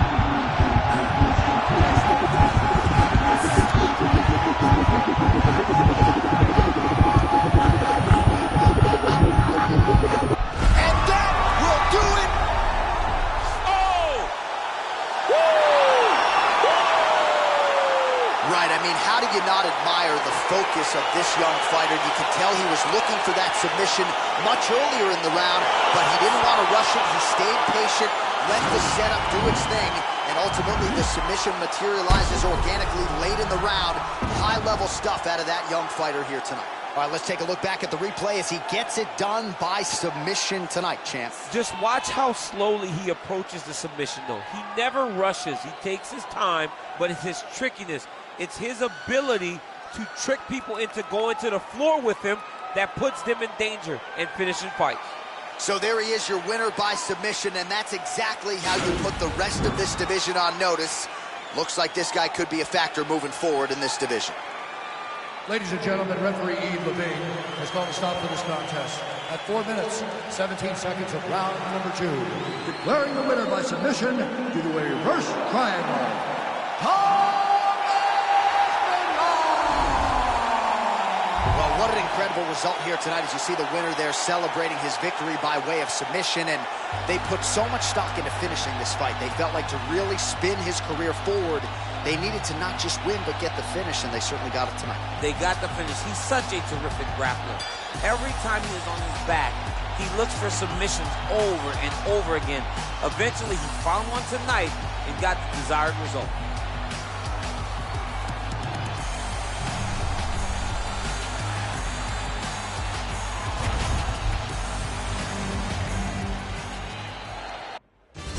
And that will do it. Oh! Woo! Right, I mean, how do you not admire the focus of this young fighter? You can tell he was looking for that submission much earlier in the round, but he didn't want to rush it. He stayed patient, let the setup do its thing, and ultimately the submission materializes organically late in the round. High-level stuff out of that young fighter here tonight. All right, let's take a look back at the replay as he gets it done by submission tonight, champ. Just watch how slowly he approaches the submission, though. He never rushes. He takes his time, but it's his trickiness. It's his ability to trick people into going to the floor with him that puts them in danger and finishing fights. So there he is, your winner by submission, and that's exactly how you put the rest of this division on notice. Looks like this guy could be a factor moving forward in this division. Ladies and gentlemen, referee Ian Levine has called a stop to this contest at 4 minutes, 17 seconds of round number 2, declaring the winner by submission due to a reverse triangle. Well, what an incredible result here tonight as you see the winner there celebrating his victory by way of submission, and they put so much stock into finishing this fight. They felt like to really spin his career forward, they needed to not just win but get the finish, and they certainly got it tonight. They got the finish. He's such a terrific grappler. Every time he is on his back, he looks for submissions over and over again. Eventually, he found one tonight and got the desired result.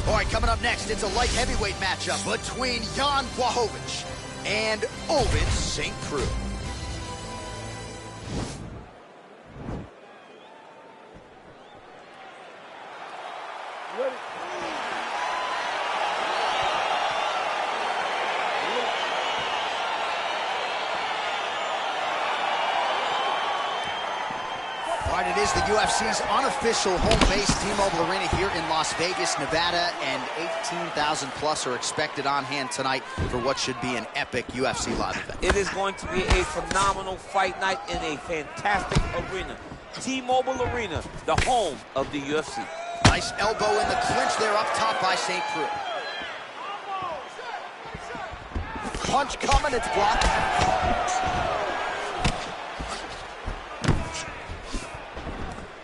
All right, coming up next, it's a light heavyweight matchup between Jan Blachowicz and Ovince St. Preux. All right, it is the UFC's unofficial home base, T-Mobile Arena here in Las Vegas, Nevada, and 18,000 plus are expected on hand tonight for what should be an epic UFC live event. It is going to be a phenomenal fight night in a fantastic arena. T-Mobile Arena, the home of the UFC. Nice elbow in the clinch there up top by St. Preux. Punch coming, it's blocked.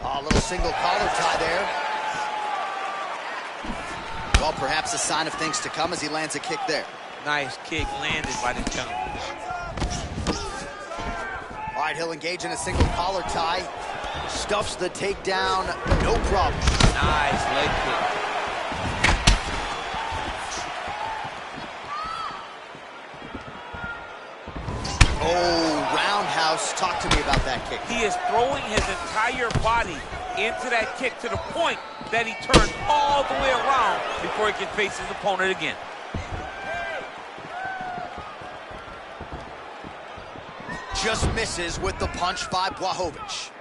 A little single collar tie there. Well, perhaps a sign of things to come as he lands a kick there. Nice kick landed by the gentleman. All right, he'll engage in a single collar tie. Stuffs the takedown, no problem. Nice leg kick. Oh, roundhouse. Talk to me about that kick. He is throwing his entire body into that kick to the point that he turns all the way around before he can face his opponent again. Just misses with the punch by Blachowicz.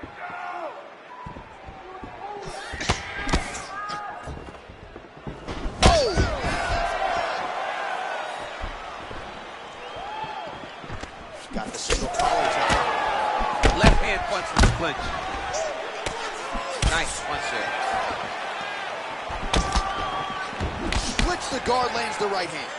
Off the guard lands the right hand.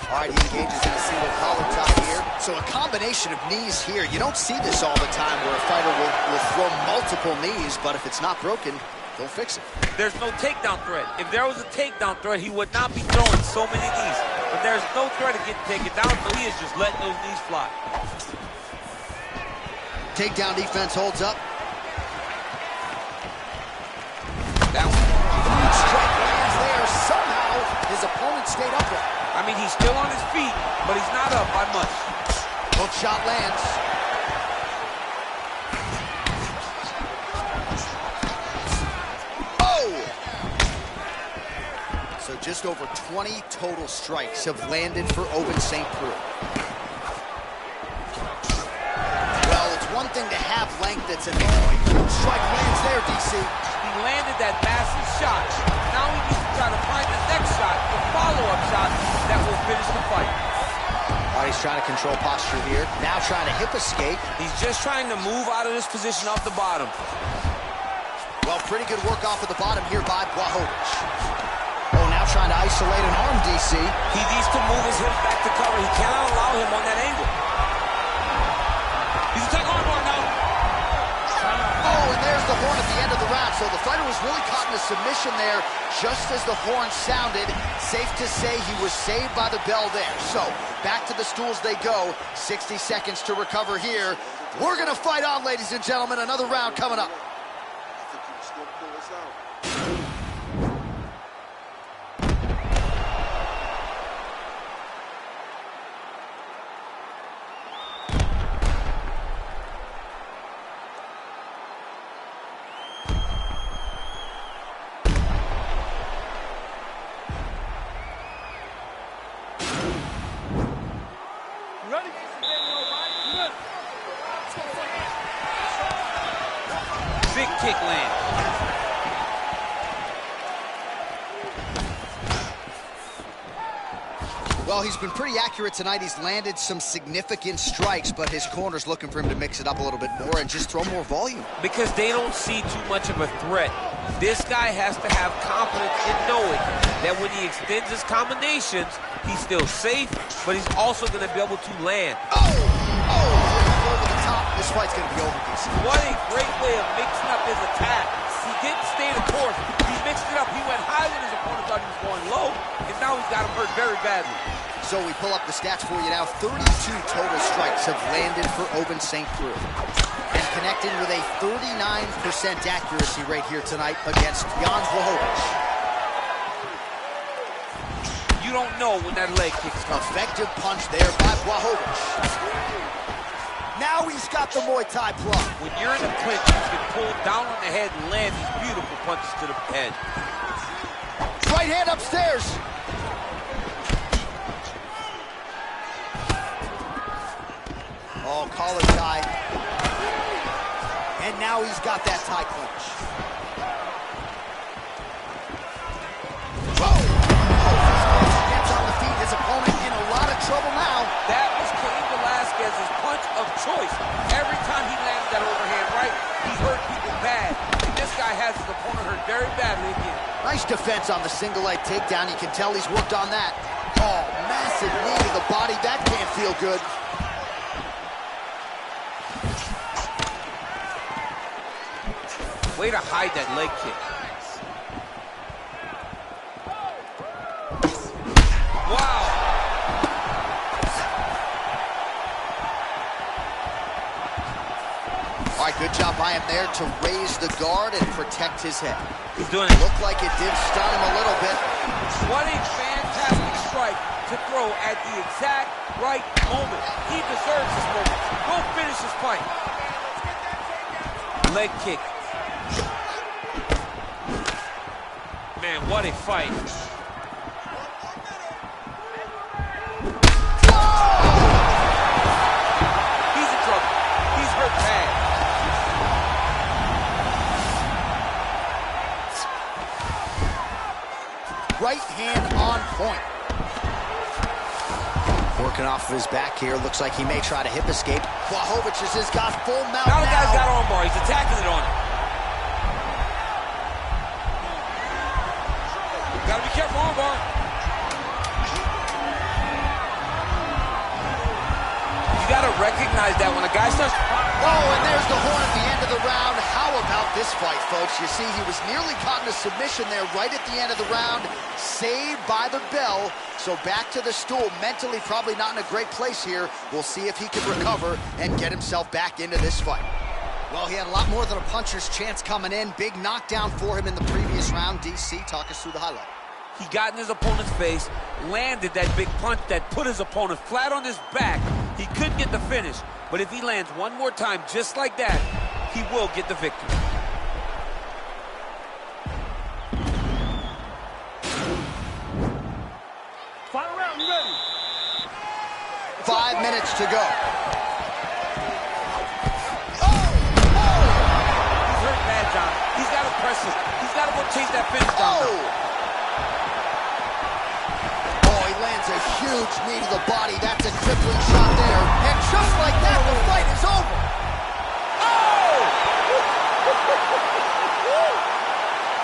All right, he engages in a single collar tie here. So a combination of knees here. You don't see this all the time where a fighter will throw multiple knees, but if it's not broken, don't fix it. There's no takedown threat. If there was a takedown threat, he would not be throwing so many knees. But there's no threat of getting taken down, so he is just letting those knees fly. Takedown defense holds up. That one. Strike lands there. Somehow, his opponent stayed upright. I mean, he's still on his feet, but he's not up by much. Hook shot lands. Oh! So just over 20 total strikes have landed for Ovince St. Preux. Well, it's one thing to have length that's annoying. Strike lands there, DC. He landed that massive shot. Now he needs to try to find the next shot, the follow-up shot that will finish the fight. All right, he's trying to control posture here. Now trying to hip escape. He's just trying to move out of this position off the bottom. Well, pretty good work off of the bottom here by Blachowicz. Oh, now trying to isolate an arm, DC. He needs to move his hips back to cover. He cannot allow him on that angle. He's attacking armbar now. Oh, and there's the horn at the end of the round. So the fighter was really caught in a submission there just as the horn sounded. Safe to say he was saved by the bell there. So back to the stools they go. 60 seconds to recover here. We're going to fight on, ladies and gentlemen. Another round coming up. Ready? Big kick land. Well, he's been pretty accurate tonight. He's landed some significant strikes, but his corner's looking for him to mix it up a little bit more and just throw more volume. Because they don't see too much of a threat. This guy has to have confidence in knowing that when he extends his combinations, he's still safe, but he's also going to be able to land. Oh! Oh! Over the top. This fight's going to be over, DC. What a great way of mixing up his attack. He didn't stay the course. He mixed it up. He went high when his opponent thought he was going low, and now he's got him hurt very badly. So we pull up the stats for you now. 32 total strikes have landed for Ovince St. Preux. And connecting with a 39% accuracy rate here tonight against Jan Blachowicz. You don't know when that leg kick's coming. Effective punch there by Blachowicz. Now he's got the Muay Thai plug. When you're in the clinch, you can pull down on the head and land these beautiful punches to the head. Right hand upstairs. Oh, collar tie. And now he's got that tie clinch. Whoa! Gets on the feet. His opponent in a lot of trouble now. That was Cain Velasquez's punch of choice. Every time he landed that overhand right, he hurt people bad. And this guy has his opponent hurt very badly again. Nice defense on the single leg takedown. You can tell he's worked on that. Oh, massive knee to the body. That can't feel good. Way to hide that leg kick. Wow. All right, good job by him there to raise the guard and protect his head. He's doing it. Looked like it did stun him a little bit. What a fantastic strike to throw at the exact right moment. He deserves this moment. Go finish this fight. Leg kick. Man, what a fight. He's in trouble. He's hurt bad. Right hand on point. Working off of his back here. Looks like he may try to hip escape. Blachowicz has got full mount Now the guy's got armbar. He's attacking it on him. Gotta be careful, armbar. realize that when a guy starts... Oh, and there's the horn at the end of the round. How about this fight, folks? You see, he was nearly caught in a submission there right at the end of the round. Saved by the bell. So back to the stool. Mentally probably not in a great place here. We'll see if he can recover and get himself back into this fight. Well, he had a lot more than a puncher's chance coming in. Big knockdown for him in the previous round. DC, talk us through the highlight. He got in his opponent's face, landed that big punch that put his opponent flat on his back. He couldn't get the finish, but if he lands one more time just like that, he will get the victory. Final round, you ready? 5 minutes to go. He's hurt bad, John. He's got to press it. He's got to go chase that finish down. Oh, he lands a huge knee to the body. That's a crippling shot there. And just like that, the fight is over. Oh!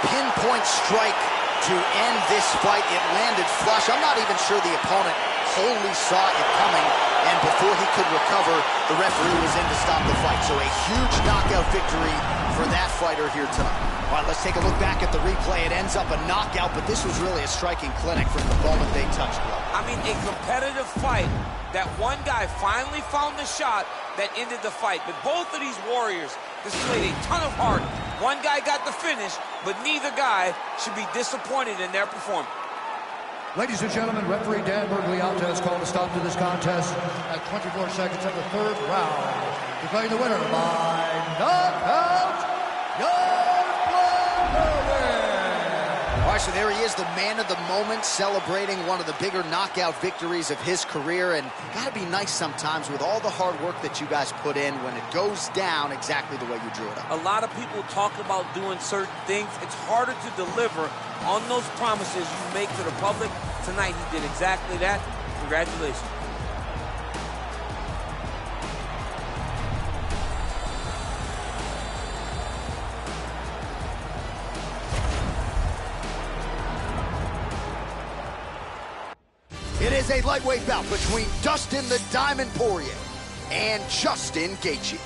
Pinpoint strike to end this fight. It landed flush. I'm not even sure the opponent wholly saw it coming. And before he could recover, the referee was in to stop the fight. So a huge knockout victory for that fighter here tonight. All right, let's take a look back at the replay. It ends up a knockout, but this was really a striking clinic from the moment they touched blood. I mean, a competitive fight. That one guy finally found the shot that ended the fight. But both of these warriors displayed a ton of heart. One guy got the finish, but neither guy should be disappointed in their performance. Ladies and gentlemen, referee Dan Bergliata has called a stop to this contest at 24 seconds of the third round, declaring the winner by knockout, All right, so there he is, the man of the moment, celebrating one of the bigger knockout victories of his career. And gotta be nice sometimes with all the hard work that you guys put in when it goes down exactly the way you drew it up. A lot of people talk about doing certain things. It's harder to deliver on those promises you make to the public. Tonight, he did exactly that. Congratulations. It is a lightweight bout between Dustin the Diamond Poirier and Justin Gaethje.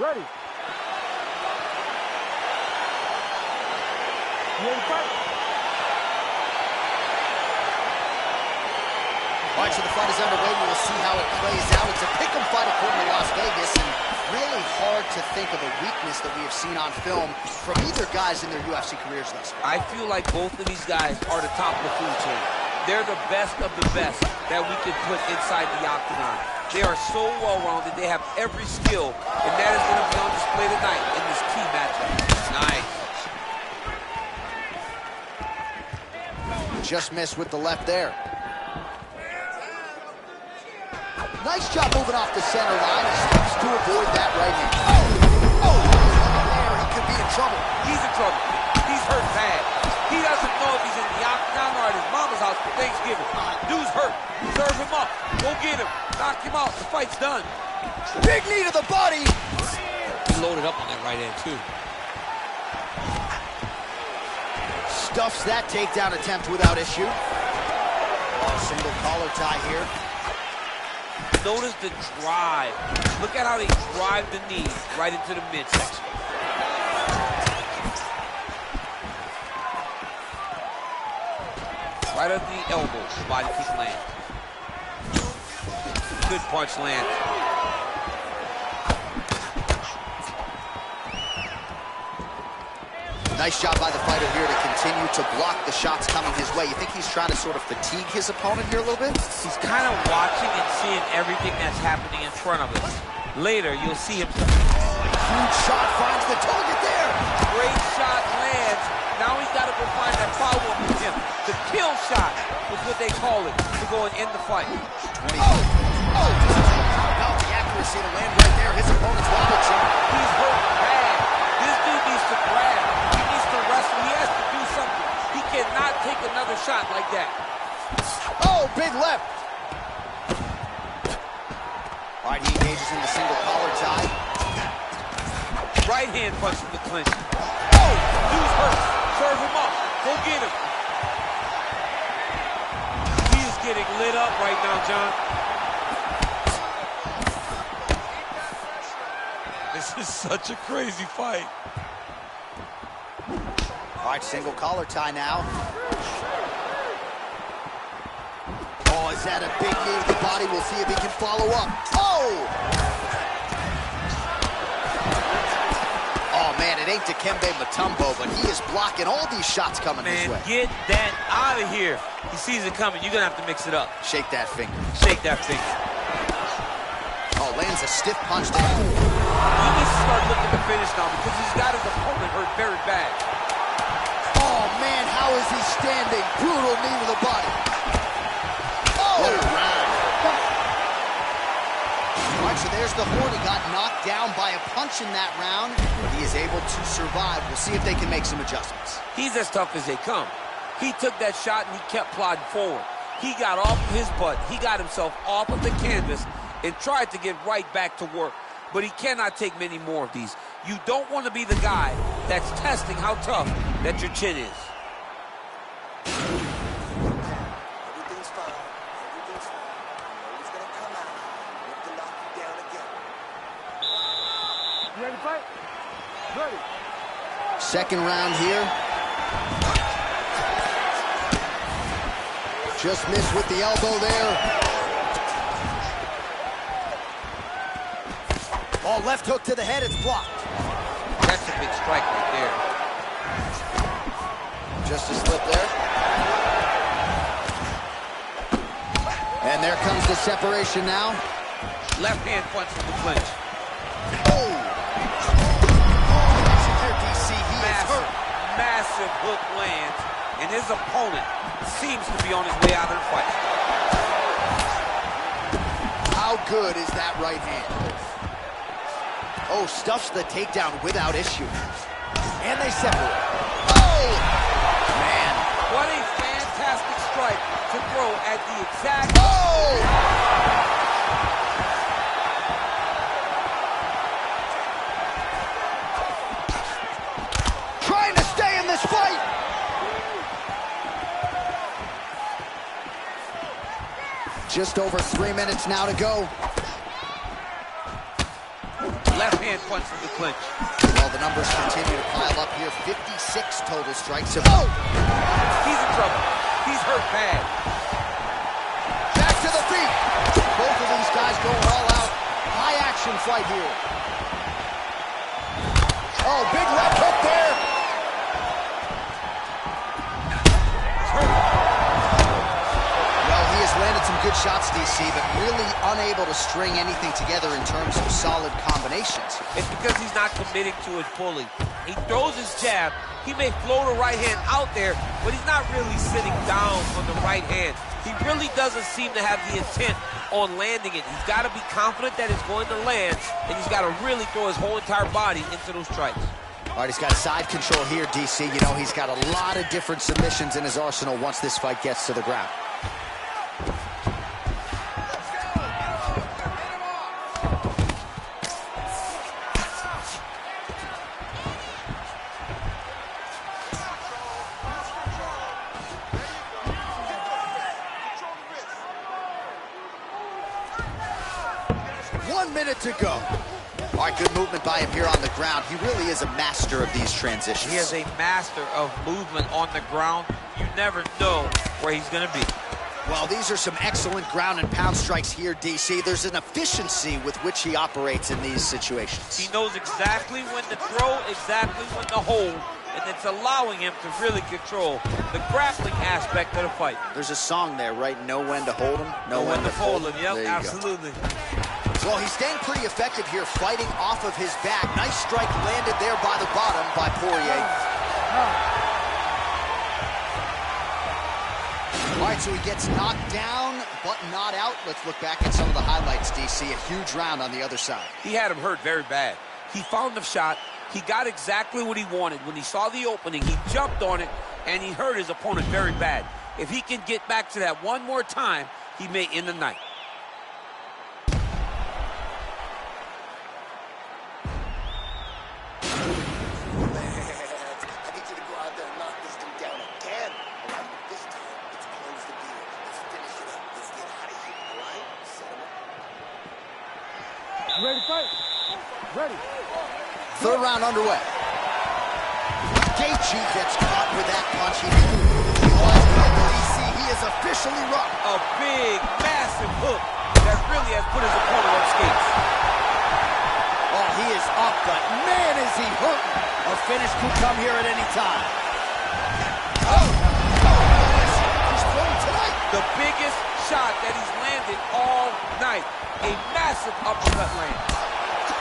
Ready. You ready to fight? All right, so the fight is underway. We will see how it plays out. It's a pick'em fight according to Las Vegas, and really hard to think of a weakness that we have seen on film from either guys in their UFC careers thus far. I feel like both of these guys are the top of the food chain. They're the best of the best that we could put inside the octagon. They are so well-rounded. They have every skill, and that is going to be on display tonight in this key matchup. Nice. Just missed with the left there. Nice job moving off the center line. He steps to avoid that right hand. Oh, there, he could be in trouble. He's in trouble. He's hurt bad. He doesn't know if he's in the octagon or at his mama's house for Thanksgiving. Dude's hurt. Serve him up. Go get him. Knock him out. The fight's done. Big knee to the body. He loaded up on that right hand, too. Stuffs that takedown attempt without issue. Oh, single collar tie here. Notice the drive. Look at how they drive the knee right into the midsection. Right at the elbow, the body kick lands. Good punch lands. Nice job by the fighter here to continue to block the shots coming his way. You think he's trying to sort of fatigue his opponent here a little bit? He's kind of watching and seeing everything that's happening in front of him. Later, you'll see him. Huge shot finds the target there. Great shot lands. Now he's got to go find that follow-up with him. The kill shot is what they call it to go and end the fight. How about the accuracy to land right there? His opponent's wobbled some. He's hurt bad. This dude needs to grab. He needs to wrestle. He has to do something. He cannot take another shot like that. Oh, big left. All right, he engages in the single collar tie. Right hand punch from the clinch. Oh, dude's hurt. Serve him up. Go get him. He is getting lit up right now, John. This is such a crazy fight. All right, single collar tie now. Oh, is that a big knee to the body? We'll see if he can follow up. Oh! Oh, man, it ain't Dikembe Mutombo, but he is blocking all these shots coming his way. Get that out of here. He sees it coming. You're going to have to mix it up. Shake that finger. Shake that finger. Oh, lands a stiff punch there. He needs to start looking to finish now because he's got his opponent hurt very bad. Oh, man, how is he standing? Brutal knee to the body. Oh! What a round. All right, so there's the horn. He got knocked down by a punch in that round, but he is able to survive. We'll see if they can make some adjustments. He's as tough as they come. He took that shot and he kept plodding forward. He got off of his butt. He got himself off of the canvas and tried to get right back to work. But he cannot take many more of these. You don't want to be the guy that's testing how tough that your chin is. Everything's fine. Everything's fine. You know he's gonna come out. Look to knock you down again. You ready to fight? Ready. Second round here. Just missed with the elbow there. Oh, left hook to the head, it's blocked. That's a big strike right there. Just a slip there. And there comes the separation now. Left hand punch from the clinch. Oh! Here, DC, he is hurt. Massive hook lands, and his opponent seems to be on his way out of the fight. How good is that right hand? Oh, stuffs the takedown without issue. And they separate. Oh! Man. What a fantastic strike to throw at the exact... Oh! Trying to stay in this fight! Just over 3 minutes now to go. Left hand punch from the clinch. Well, the numbers continue to pile up here. 56 total strikes. Oh! He's in trouble. He's hurt bad. Back to the feet. Both of these guys going all out. High action fight here. Oh, big left hook there. Well, he has landed some good shots, DC, but really unable to string anything together in terms of solid combinations. It's because he's not committing to it fully. He throws his jab. He may float a right hand out there, but he's not really sitting down on the right hand. He really doesn't seem to have the intent on landing it. He's got to be confident that it's going to land, and he's got to really throw his whole entire body into those strikes. All right, he's got side control here, DC. You know, he's got a lot of different submissions in his arsenal once this fight gets to the ground. To go. All right, good movement by him here on the ground. He really is a master of these transitions. He is a master of movement on the ground. You never know where he's going to be. Well, these are some excellent ground and pound strikes here, DC. There's an efficiency with which he operates in these situations. He knows exactly when to throw, exactly when to hold, and it's allowing him to really control the grappling aspect of the fight. There's a song there, right? Know when to hold him, know when to fold him. Yep, absolutely. Well, he's staying pretty effective here, fighting off of his back. Nice strike landed there by the bottom by Poirier. All right, so he gets knocked down, but not out. Let's look back at some of the highlights, DC. A huge round on the other side. He had him hurt very bad. He found the shot. He got exactly what he wanted. When he saw the opening, he jumped on it, and he hurt his opponent very bad. If he can get back to that one more time, he may end the night. Ready to fight? Ready. Third round underway. Gaethje gets caught with that punch. He is officially run. A big, massive hook that really has put his opponent on skates. Oh, he is up, but man, is he hurting. A finish could come here at any time. He's thrown tonight. The biggest shot that he's landed all night. A massive uppercut land.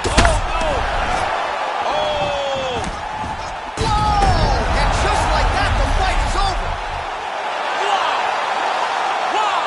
Oh, no! Oh! Whoa! And just like that, the fight is over. Wow! Wow!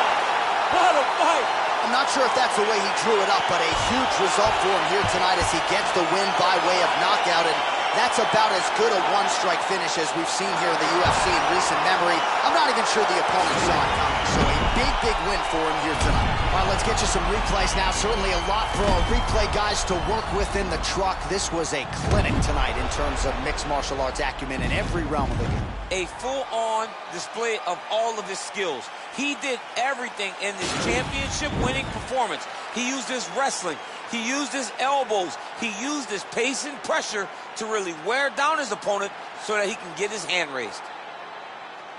What a fight! I'm not sure if that's the way he drew it up, but a huge result for him here tonight as he gets the win by way of knockout. And that's about as good a one-strike finish as we've seen here in the UFC in recent memory. I'm not even sure the opponent saw it coming. So a big, big win for him here tonight. All right, let's get you some replays now. Certainly a lot for our replay guys to work with in the truck. This was a clinic tonight in terms of mixed martial arts acumen in every realm of the game. A full-on display of all of his skills. He did everything in this championship-winning performance. He used his wrestling. He used his elbows. He used his pace and pressure to really wear down his opponent so that he can get his hand raised.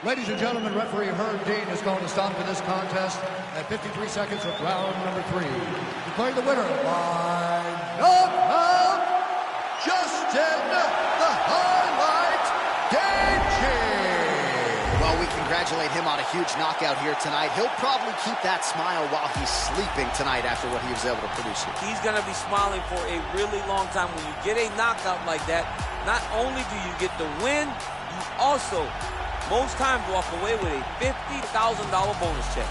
Ladies and gentlemen, referee Herb Dean is going to stop for this contest at 53 seconds of round number 3. Declaring the winner by knockout, Justin the Highlight Gaethje. Well, we congratulate him on a huge knockout here tonight. He'll probably keep that smile while he's sleeping tonight after what he was able to produce here. He's going to be smiling for a really long time. When you get a knockout like that, not only do you get the win, you also, most times, walk away with a $50,000 bonus check.